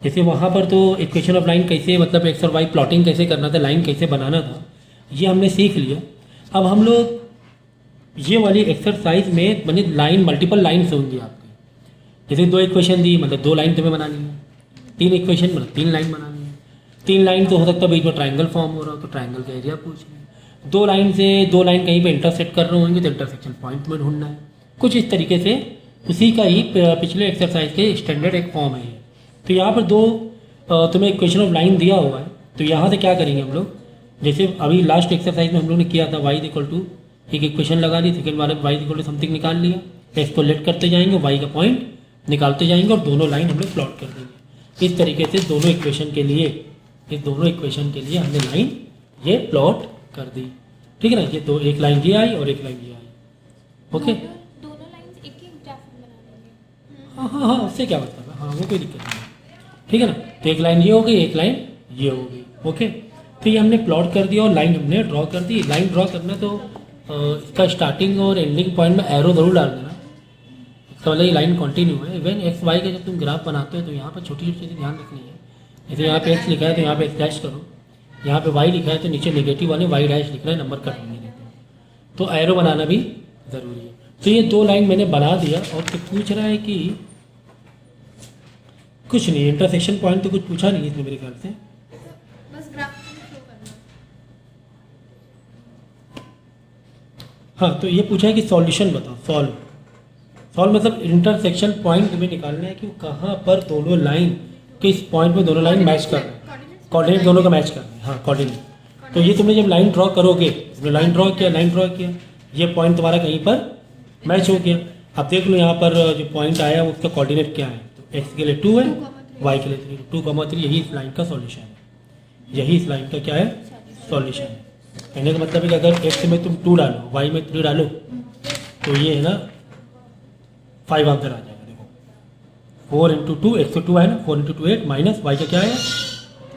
जैसे वहाँ पर तो इक्वेशन ऑफ लाइन कैसे, मतलब एक्स और वाई प्लॉटिंग कैसे करना था, लाइन कैसे बनाना था, ये हमने सीख लिया। अब हम लोग ये वाली एक्सरसाइज में बनी लाइन, मल्टीपल लाइन्स होंगी आपकी, जैसे 2 इक्वेशन दी मतलब 2 लाइन तुम्हें बनानी है, 3 इक्वेशन मतलब 3 लाइन बनानी है, 3 लाइन तो हो सकता है बीच में ट्राइंगल फॉर्म हो रहा हो तो ट्राइंगल का एरिया पूछ रहे हैं, 2 लाइन से 2 लाइन कहीं पे इंटरसेक्ट कर रहे होंगे तो इंटरसेक्शन पॉइंट तुम्हें ढूंढना है, कुछ इस तरीके से उसी का ही पिछले एक्सरसाइज के स्टैंडर्ड एक फॉर्म है। तो यहाँ पर 2 तुम्हें इक्वेशन ऑफ लाइन दिया हुआ है, तो यहाँ से क्या करेंगे हम लोग, जैसे अभी लास्ट एक्सरसाइज में हम लोग ने किया था, y = एक इक्वेशन लगा ली, सेकेंड वाले y = समथिंग निकाल लिया, एक्स को लेट करते जाएंगे, y का पॉइंट निकालते जाएंगे और दोनों लाइन हम लोग प्लॉट कर देंगे। इस तरीके से दोनों इक्वेशन के लिए, इस दोनों इक्वेशन के लिए हमने लाइन ये प्लॉट कर दी। ठीक है ना, ये तो एक लाइन ये आई और एक लाइन ये आई, ओके। दोनों लाइंस एक ही ग्राफ में बना देंगे। हाँ हाँ हाँ, उससे क्या मतलब है, हाँ वो कोई दिक्कत नहीं है, ठीक है ना। तो एक लाइन ये हो गई, एक लाइन ये हो गई, ओके। तो ये हमने प्लॉट कर दिया और लाइन हमने ड्रॉ कर दी। लाइन ड्रॉ करना तो इसका स्टार्टिंग और एंडिंग पॉइंट में एरो जरूर डाल देना, इसका मतलब ये लाइन कंटिन्यू है। इवन एक्स वाई का जब तुम ग्राफ बनाते हो तो यहाँ पर छोटी छोटी चीज़ें ध्यान रखनी है। जैसे यहाँ पे एक्स लिखा है तो यहाँ पे एक्स डैश करो, यहाँ पे वाई लिखा है तो नीचे नेगेटिव वाले वाई डैश लिख रहा है, नंबर कट नहीं देते, तो एरो बनाना भी ज़रूरी है। तो ये दो लाइन मैंने बना दिया और तो पूछ रहा है कि कुछ नहीं, इंटरसेक्शन पॉइंट तो कुछ पूछा नहीं इसमें मेरे ख्याल से। बस ग्राफ में शो करना। हाँ, तो ये पूछा है कि सॉल्यूशन बताओ, सॉल्व मतलब इंटरसेक्शन पॉइंट तुम्हें निकालना है कि कहाँ पर दोनों लाइन, किस पॉइंट में दोनों लाइन मैच कर रहे हैं, कोऑर्डिनेट दोनों का मैच कर रहे हैं, हाँ कोऑर्डिनेट। तो ये तुमने जब लाइन ड्रॉ करोगे, तुमने लाइन ड्रॉ किया, ये पॉइंट तुम्हारा कहीं पर मैच हो गया। अब देख लो यहाँ पर जो पॉइंट आया उसका कोऑर्डिनेट क्या है, तो एक्स के लिए 2 है, वाई के लिए 3, 2,3, यही इस लाइन का सॉल्यूशन है, यही इस लाइन का क्या है सॉल्यूशन है। कहने का मतलब है कि अगर एक्स में तुम 2 डालो, वाई में 3 डालो, तो ये है ना 5 आंसर आ जाएगा। देखो 4 इंटू 2, एक्स तो 2 है ना, 4 इंटू 2 8 माइनस वाई का क्या आया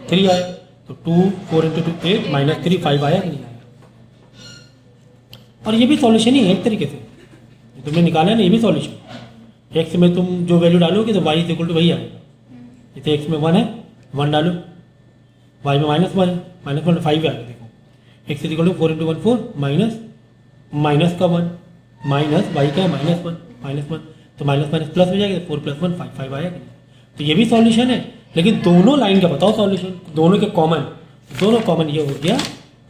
3 आया, तो 2 4 इंटू 2 8 माइनस 3 5 आया कि नहीं आया। और ये भी सॉल्यूशन ही है एक तरीके से, जो तुमने निकाला है ना, ये भी सॉल्यूशन। एक्स में तुम जो वैल्यू डालोगे तो वाई इक्वल टू वही आएगा। जैसे एक्स में 1 है, 1 डालो, वाई में -1 है, -1 5 आएगा। देखो X equal to 4 into 1 4 minus का 1 माइनस वाई का -1 तो माइनस माइनस प्लस हो जाएगा, 4 + 1 5 5 आया कि नहीं। तो ये भी सॉल्यूशन है, लेकिन दोनों लाइन का बताओ सॉल्यूशन, दोनों के कॉमन ये हो गया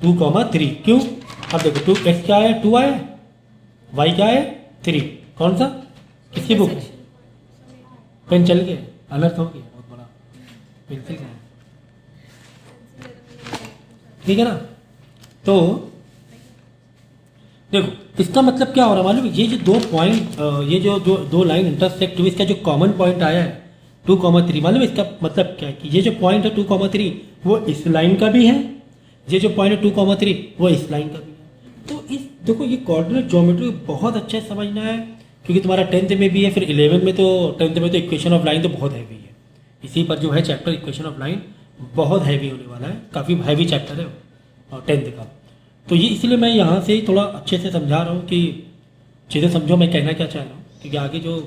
2,3। क्यों, अब देखो 2 एक्स क्या आया 2 आया, वाई क्या आया 3, कौन सा किसकी बुक है, पेन चल गया, अलर्ट हो गया बहुत बड़ा, पेंसिल का है, ठीक है ना। तो देखो इसका मतलब क्या हो रहा है मालूम है, ये जो दो पॉइंट, ये जो दो लाइन इंटरसेक्ट हुई, इसका जो कॉमन पॉइंट आया है 2,3, मालूम है इसका मतलब क्या है कि ये जो पॉइंट है 2,3 वो इस लाइन का भी है, ये जो पॉइंट है 2,3 वो इस लाइन का भी है। तो इस देखो ये कोऑर्डिनेट ज्योमेट्री बहुत अच्छे से समझना है, क्योंकि तुम्हारा 10th में भी है, फिर 11th में, तो 10th में तो इक्वेशन ऑफ लाइन तो बहुत हैवी है, इसी पर जो है चैप्टर इक्वेशन ऑफ लाइन बहुत हैवी होने वाला है, काफ़ी हैवी चैप्टर है और 10th का। तो ये इसलिए मैं यहाँ से ही थोड़ा अच्छे से समझा रहा हूँ कि चीज़ें समझो मैं कहना क्या चाह रहा हूँ, क्योंकि आगे जो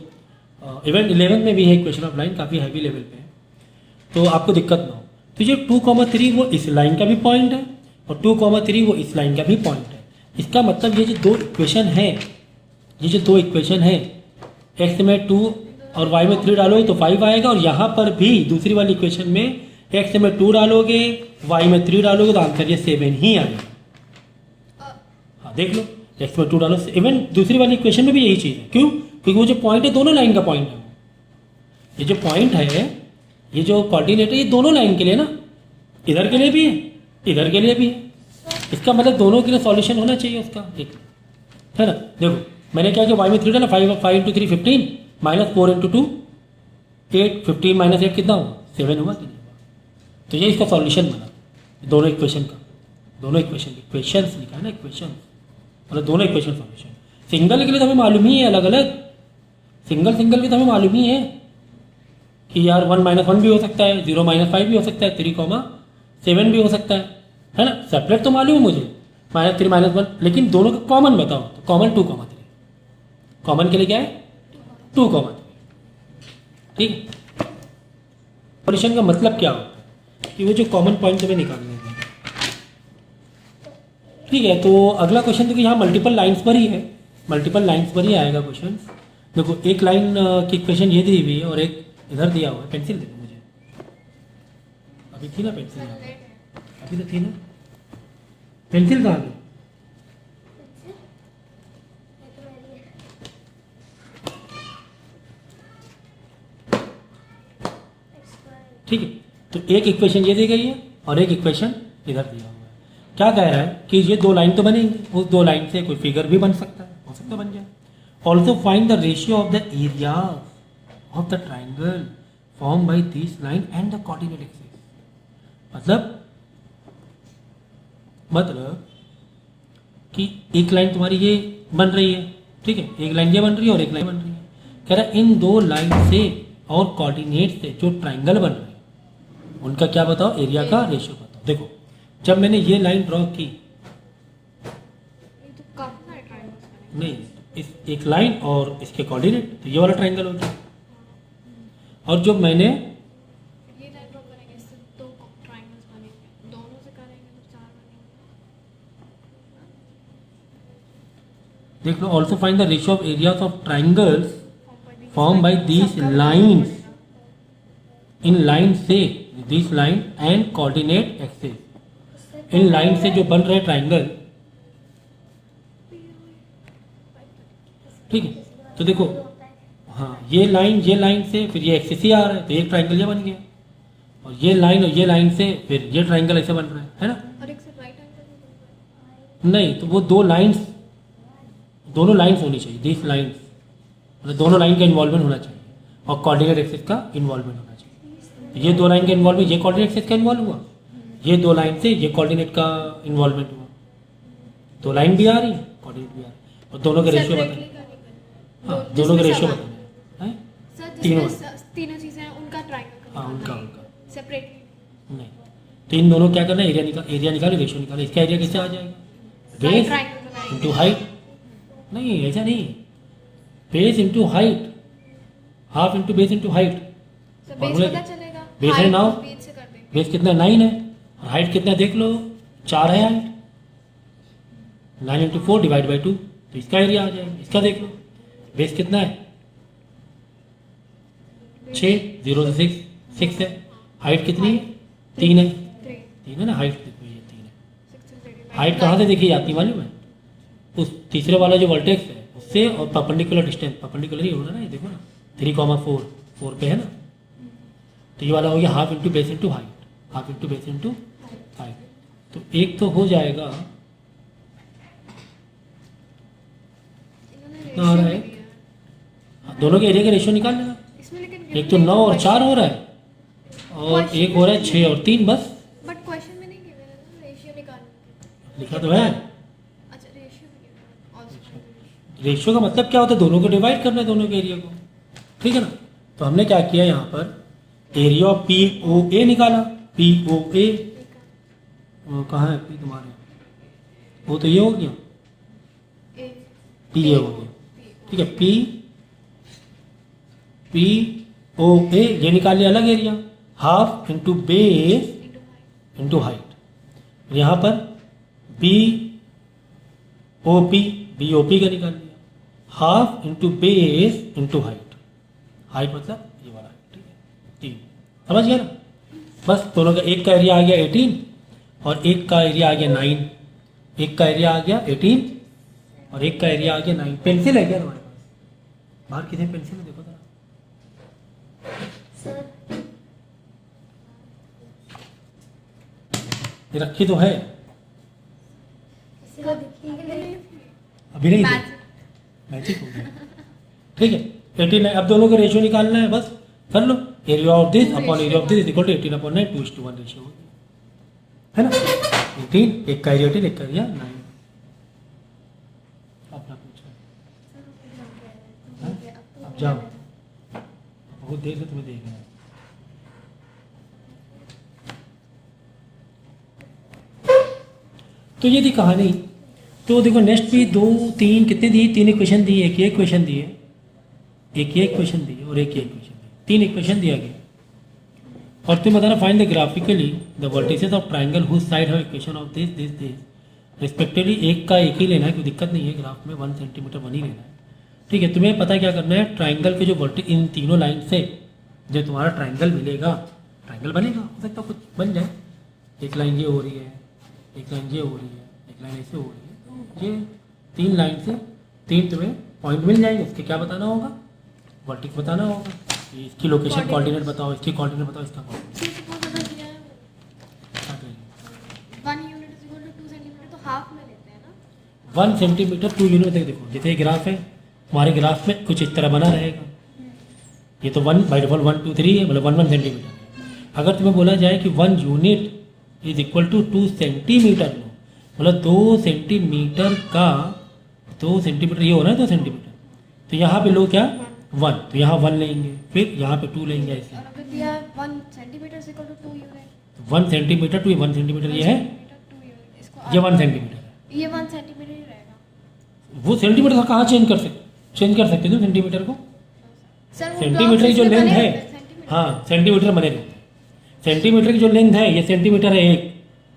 इवन 11th में भी है इक्वेशन ऑफ लाइन, काफ़ी हैवी लेवल पे है, तो आपको दिक्कत ना हो। तो ये 2,3 वो इस लाइन का भी पॉइंट है और 2,3 वो इस लाइन का भी पॉइंट है। इसका मतलब ये जो दो इक्वेशन है, ये जो दो इक्वेशन है, एक्स में 2 और वाई में 3 डालोगे तो 5 आएगा, और यहाँ पर भी दूसरी वाली इक्वेशन में एक्स में 2 डालोगे, वाई में 3 डालोगे तो आंसर ये 7 ही आएगा। हाँ देख लो, एक्स में 2 डालो, इवन दूसरी वाली इक्वेशन में भी यही चीज़ है। क्यों, क्योंकि वो जो पॉइंट है दोनों लाइन का पॉइंट है, ये जो पॉइंट है, ये जो कोऑर्डिनेट है, ये दोनों लाइन के लिए ना, इधर के लिए भी है, इधर के लिए भी है। इसका मतलब दोनों के लिए सॉल्यूशन होना चाहिए उसका, एक है ना। देखो मैंने क्या किया, वाई में 3 डाला, 5 इंटू 3 15 माइनस 4 इंटू 2 8, 15 माइनस 8 कितना हुआ 7 हुआ कि नहीं हुआ। तो ये इसका सॉल्यूशन बना दोनों इक्वेशन का, दोनों इक्वेशंस लिखा है ना, इक्वेशन मतलब दोनों इक्वेशन सॉल्यूशन। सिंगल के लिए तो हमें मालूम ही है, अलग अलग सिंगल के तो हमें मालूम ही है कि यार 1 - 1 भी हो सकता है, 0 - 5 भी हो सकता है, 3,7 भी हो सकता है ना। सेपरेट तो मालूम है मुझे -3 -1, लेकिन दोनों का कॉमन बताओ, तो कॉमन 2,3, कॉमन के लिए क्या है 2,3, ठीक है। सॉल्यूशन का मतलब क्या होता है कि वो जो कॉमन पॉइंट तुम्हें निकालने हैं, ठीक है। तो अगला क्वेश्चन देखो, यहाँ मल्टीपल लाइंस पर ही है, मल्टीपल लाइंस पर ही आएगा क्वेश्चन। देखो एक लाइन की इक्वेशन ये दी हुई है और एक इधर दिया हुआ है। पेंसिल दे दो मुझे, अभी थी ना पेंसिल, अभी तो थी ना पेंसिल, कहाँ गई? ठीक है, तो एक इक्वेशन ये दी गई है और एक इक्वेशन इधर दिया हुआ है। क्या कह रहा है कि ये दो लाइन तो बनेंगे, उस दो लाइन से कोई फिगर भी बन सकता है, हो सकता है बन जाए। Also find the ratio of the area of the triangle form by this line and the coordinate axis. मतलब कि एक लाइन तुम्हारी ये बन रही है, ठीक है, एक लाइन ये बन रही है और एक लाइन बन रही है। कह रहा है इन दो लाइन से और कोऑर्डिनेट से जो ट्राइंगल बन रहे हैं उनका क्या बताओ, एरिया का रेशियो बताओ। देखो जब मैंने ये लाइन ड्रॉ की, ये तो काफी सारे ट्रायंगल्स बने। नहीं इस एक लाइन और इसके कोऑर्डिनेट, तो ये वाला ट्राइंगल हो गया। और जब मैंने ये लाइन ड्रॉ करेंगे, इससे दो ट्रायंगल्स बनेंगे, दोनों से करेंगे तो चार बनेंगे। देख लो, also find the ratio of areas of triangles form by formed by these lines in line से this line and coordinate axis, in line से जो बन रहे ट्राइंगल, ठीक है। तो देखो हाँ ये लाइन से फिर ये एक्सिस ही आ रहा है, तो एक ट्राइंगल ये बन गया, और ये लाइन से फिर ये ट्राइंगल ऐसे बन रहा है ना। और एक से राइट एंगल नहीं तो वो दोनों लाइंस होनी चाहिए, दिस लाइंस, मतलब दोनों लाइन का इन्वॉल्वमेंट होना चाहिए और कोऑर्डिनेट एक्सिस का इन्वॉल्वमेंट होना चाहिए। ये दो लाइन का इन्वॉल्वमेंट, ये कोऑर्डिनेट एक्सिस का इन्वॉल्व हुआ, ये दो लाइन से ये कोऑर्डिनेट का इन्वॉल्वमेंट हुआ, दो लाइन भी आ रही है कोऑर्डिनेट भी आ रही है, और दोनों का रेशियो बताए। हाँ दोनों का रेशियो बताए हैं, तीनों तीनों चीजें उनका ट्रायंगल हाँ उनका सेपरेटली नहीं, तो इन दोनों क्या करना है, एरिया निकाले रेशियो निकाले। इसका एरिया कैसे आ जाएगा, बेस ट्रायंगल बनाएंगे। इंटू हाइट, नहीं ऐसा नहीं, base into height, half into base into height. तो बेस फॉर्मूला पता क्या? चलेगा, बेस है height नाउ, को बेस से कर देंगे। बेस कितना 9 है और हाइट कितना देख लो 4 है हाइट, 9 इंटू 4 डिवाइड बाई 2, तो इसका एरिया आ जाएगा। इसका देख लो बेस कितना है 6, 0 से 6 है, हाइट कितनी है 3 है, 3 है ना हाइट, देखो ये 3 है। हाइट कहाँ से देखी जाती है मालूम है, उस तीसरे वाला जो वर्टेक्स है उससे, और परपेंडिकुलर डिस्टेंस, परपेंडिकुलर ही होगा ना, ये देखो ना 3,4 4 पे है ना, तो ये वाला हो गया half into base into height, half into base into height. तो एक तो हो जाएगा कितना हो रहा है, हाँ, दोनों के एरिया का रेशियो निकाल लेगा। इसमें लेकिन एक तो 9 और 4 हो रहा है, और एक हो रहा है 6 और 3, बस बट क्वेश्चन में नहीं गिवन है ना रेशियो निकालने। लिखा तो है। अच्छा रेशियो भी गिवन है ऑल्सो। रेशियो का मतलब क्या होता है, दोनों को डिवाइड करना है, दोनों के एरिया को, ठीक है ना। तो हमने क्या किया यहाँ पर, एरिया ऑफ POA निकाला, POA कहाँ है पी तुम्हारे, वो तो ये हो गया, PA हो गया, ठीक है। POA ये निकाल लिया अलग area, half into base into height. यहाँ पर BOP का निकाल लिया, half into base into height, height मतलब ये वाला, ठीक है 3, समझ गया ना। बस दोनों का, एक का एरिया आ गया 18 और एक का एरिया आ गया 9, एक का एरिया आ गया 18 और एक का एरिया आ गया 9। पेंसिल है क्या तुम्हारे पास, बाहर किसी पेंसिल है देखो जरा, ये रखी तो है अभी नहीं थी, मैजिक हो गया, ठीक है 18 है। अब दोनों का रेशियो निकालना है, बस कर लो, area of this upon area of this is equal to 18/9, 2:1 ratio हो गया, है ना। 18, एक का एरिया 18, एक का एरिया 9। अपना पूछो, अब जाओ, बहुत देर से तुम्हें देख रहा है। तो ये थी कहानी। तो देखो नेक्स्ट भी 2 3 कितने दिए, 3 इक्वेशन दिए, एक ये इक्वेशन दिए, एक ये इक्वेशन दिए और एक ये इक्वेशन दिए, 3 इक्वेशन दिया गया। और तुम्हें बताना find the graphically the vertices of triangle whose side have equation of this this this respectively. एक का एक ही लेना है, कोई दिक्कत नहीं है, ग्राफ में 1 सेंटीमीटर 1 ही लेना है, ठीक है। तुम्हें पता क्या करना है, ट्राइंगल के जो वर्टिस, इन तीनों लाइन से जो तुम्हारा ट्राइंगल मिलेगा, ट्राइंगल बनेगा, हो सकता है कुछ बन जाए, एक लाइन ये हो रही है, एक लाइन ये हो रही है, एक लाइन ऐसे हो रही है, तो ये 3 लाइन से 3 तुम्हें पॉइंट मिल जाएंगे। उसके क्या बताना होगा, वर्टिक्स बताना होगा, इसकी लोकेशन कोऑर्डिनेट बताओ, इसकी कोऑर्डिनेट बताओ, इसका कोऑर्डिनेट क्या करेंगे। 1 unit is equal to 2 centimetre, तो हाफ में लेते हैं ना। 1 सेंटीमीटर 2 यूनिट तक देखो, जैसे ये ग्राफ है, हमारे ग्राफ में कुछ इस तरह बना रहेगा, ये तो 1/1 2 3 है, मतलब 1 सेंटीमीटर है। अगर तुम्हें बोला जाए कि 1 unit is equal to 2 centimetre लो, मतलब 2 सेंटीमीटर का 2 सेंटीमीटर ये हो रहा है 2 सेंटीमीटर, तो यहाँ पे लो क्या 1, तो यहाँ 1 लेंगे, फिर यहाँ पे 2 लेंगे ऐसे। और अगर दिया 1 सेंटीमीटर से equal to 2 unit, 1 centimetre to 1 centimetre ये है, 2 यूनिट, इसको ये 1 सेंटीमीटर है। ये 1 सेंटीमीटर ही रहेगा। वो सेंटीमीटर का कहाँ चेंज कर सकते हो सेंटीमीटर को? सर वो सेंटीमीटर की जो लेंथ है, हाँ सेंटीमीटर बने रहते हैं। सेंटीमीटर की जो लेंथ है ये सेंटीमीटर है 1,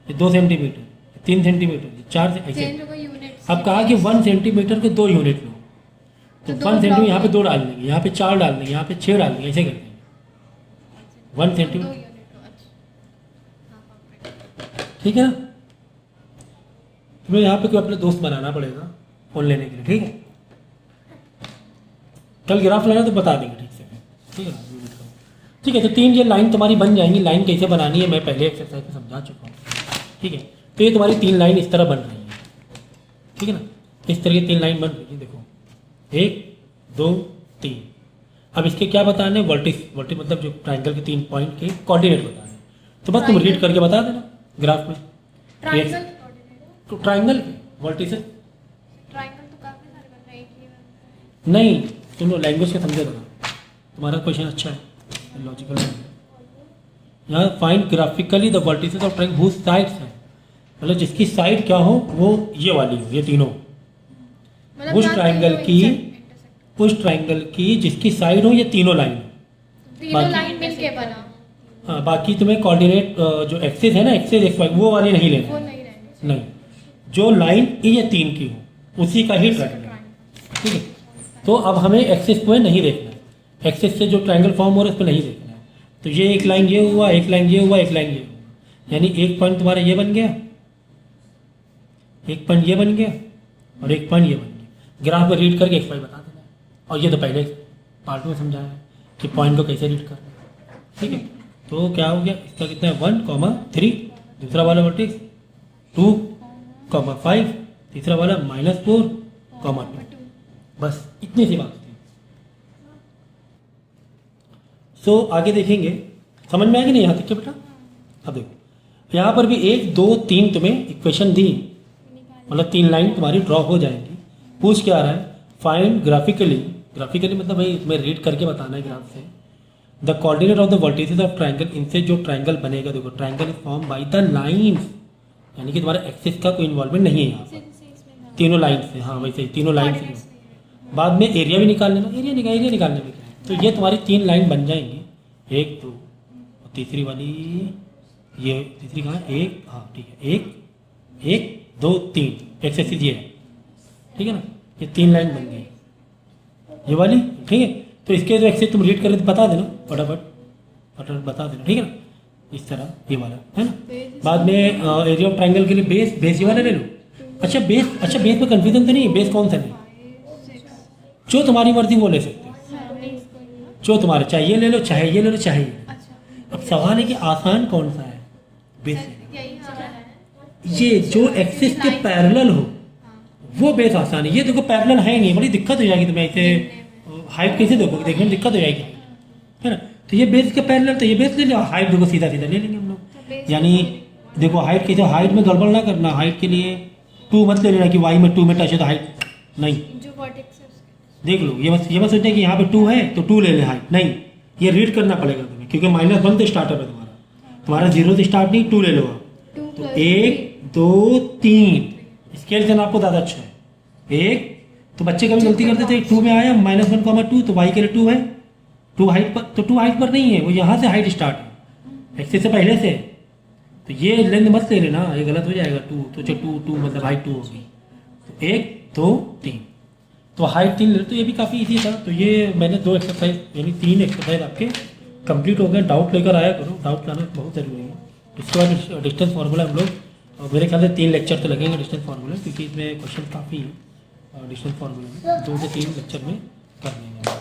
ये 2 सेंटीमीटर, 3 सेंटीमीटर, 4 से ऐसे। चेंज होगा यूनिट। अब कहा कि 1 सेंटीमीटर के 2 यूनिट लो, तो तो 1 सेंटीमीटर यहाँ पे 2 डाल देंगे, यहाँ पे 4 डाल देंगे, यहाँ पे 6 डाल देंगे, ऐसे करते हैं 1 2 सेंटीमीटर। यूनिट हो, अच्छा हाँ परफेक्ट। ठीक है ना? तुम्हें यहाँ पे कोई अपने दोस्त बनाना पड़ेगा फोन लेने के लिए, ठीक है? कल ग्राफ लाना तो बता देंगे ठीक से, ठीक है ना? ठीक है, तो 3 ये लाइन तुम्हारी बन जाएंगी। लाइन कैसे बनानी है मैं पहले एक्सरसाइज में समझा चुका हूँ, ठीक है? तो ये तुम्हारी 3 लाइन इस तरह बन रही है, ठीक है ना? इस तरह की 3 लाइन बन रही है, देखो 1 2 3। अब इसके क्या बताने, वर्टिस मतलब जो ट्राइंगल के 3 पॉइंट के कोऑर्डिनेट बताने, तो बस तुम रीड करके बता देना ग्राफ में। ट्रायंगल तो ट्राइंगल के वर्टिसेस ट्रायंगल तो काफी सारे बन रहे हैं, एक ही बनता है। नहीं, सुनो लैंग्वेज के समझे रहो, तुम्हारा क्वेश्चन अच्छा है लॉजिकल। यहाँ find graphically the vertices of triangle whose sides है, मतलब जिसकी साइड क्या हो वो ये वाली हो, ये तीनों मतलब उस जहाँ ट्रायंगल तीनों की intersect- उस ट्रायंगल की जिसकी साइड हो ये तीनों लाइन। तीनों बाकी- लाइन मिलके बना, हाँ, बाकी तुम्हें कोऑर्डिनेट जो एक्सिस है ना, एक्सिस एक्स वाई वो वाली नहीं लेना वो है। नहीं रहेंगे। नहीं, जो लाइन ये 3 की हो उसी का ही ट्रायंगल, ट्रायंगल ठीक है? तो अब हमें एक्सिस पे नहीं देखना है, एक्सिस से जो ट्रायंगल फॉर्म हो रहा है उस पर नहीं देखना है। तो ये एक लाइन ये हुआ, एक लाइन ये हुआ, एक लाइन ये हुआ, यानी एक पॉइंट तुम्हारा ये बन गया, एक पॉइंट ये बन गया और एक पॉइंट ये बन गया। ग्राफ में रीड करके एक्स वाई बता देना है। और ये तो पहले पार्ट में समझाया है कि पॉइंट को कैसे रीड करना है, ठीक है? तो क्या हो गया इसका, कितना है 1,3, दूसरा वाला वर्टेक्स 2,5, तीसरा वाला -4,2। बस इतनी सी बात थी। सो आगे देखेंगे, समझ में आएगी नहीं यहाँ तक के बेटा? अब देखो यहाँ पर भी 1 2 3 तुम्हें इक्वेशन दी, मतलब 3 लाइन तुम्हारी ड्रॉ हो जाएंगी। पूछ क्या आ रहा है, फाइंड ग्राफिकली मतलब भाई तुम्हें रीड करके बताना है ग्राफ से, the coordinate of the vertices of triangle, इनसे जो ट्रायंगल बनेगा। देखो triangle is form by the lines, यानी कि तुम्हारा एक्सिस का कोई इन्वॉल्वमेंट नहीं है यहाँ पर, तीनों लाइन से। हाँ वैसे ही तीनों लाइन से। बाद में एरिया भी निकाल लेना, एरिया निकालने में क्या है। तो ये तुम्हारी 3 लाइन बन जाएंगी, 1 2 और तीसरी वाली ये, तीसरी कहाँ है 1, हाँ ठीक है 1 1 2 3 एक्सेसिस ये है, ठीक है ना? ये 3 लाइन बन गई ये वाली, ठीक है? तो इसके जो एक्सेस तुम रीड करके बता देना फटाफट बता देना, ठीक है ना? इस तरह ये वाला है ना। बाद में एरिया ऑफ ट्रायंगल के लिए बेस ये वाला ले लो। अच्छा बेस में कंफ्यूजन तो नहीं है, बेस कौन सा नहीं, जो तुम्हारी मर्जी वो ले सकते हो, जो तुम्हारे चाहिए ले लो, चाहे ये ले लो, चाहे ये। अब सवाल है कि आसान कौन सा है, बेस ये जो एक्सिस के पैरेलल हो वो बेस आसान है। ये देखो पैरेलल है नहीं, बड़ी दिक्कत हो जाएगी तुम्हें, इसे हाइट कैसे देखोगे, देखने में दिक्कत हो जाएगी, है ना? तो ये बेस के पैरेलल, तो ये बेस ले लो, हाइट देखो सीधा ले लेंगे हम लोग। यानी देखो हाइट कैसे, हाइट में गड़बड़ ना करना, हाइट के लिए 2 मत ले लेना कि वाई में 2 में टच है तो हाइट नहीं, जो वर्टेक्स है उसके। देख लो ये मत सोचना कि यहाँ पे 2 है तो 2 ले ले हाइट, नहीं, ये रीड करना पड़ेगा तुम्हें, क्योंकि -1 से स्टार्टअप है तुम्हारा 0 से स्टार्ट नहीं, 2 ले लो आप। 2 तो 1 2 3 स्केल से आपको ज़्यादा अच्छा है। 1 तो बच्चे कभी गलती करते थे, 2 में आया -1,2 तो y के लिए 2 है, 2 हाइट पर, तो 2 हाइट पर नहीं है, वो यहाँ से हाइट स्टार्ट है, एक्सेस से पहले से। तो ये लेंथ मत ले लेना, ये गलत हो जाएगा। 2 तो 2 मतलब हाइट 2 होगी। तो 1 2 3 तो हाइट 3 ले, तो ये भी काफ़ी ईजी था। तो ये मैंने 2 एक्सरसाइज यानी 3 एक्सरसाइज आपके कंप्लीट हो गए। डाउट लेकर आया करो, डाउट लाना बहुत ज़रूरी है। इसके बाद डिस्टेंस फार्मूला हम लोग, मेरे ख्याल से 3 लेक्चर तो लगेंगे डिस्टेंस फार्मूला, क्योंकि इसमें क्वेश्चन काफ़ी है डिस्टेंस फार्मूला में, 2 से 3 लेक्चर में कर लेंगे।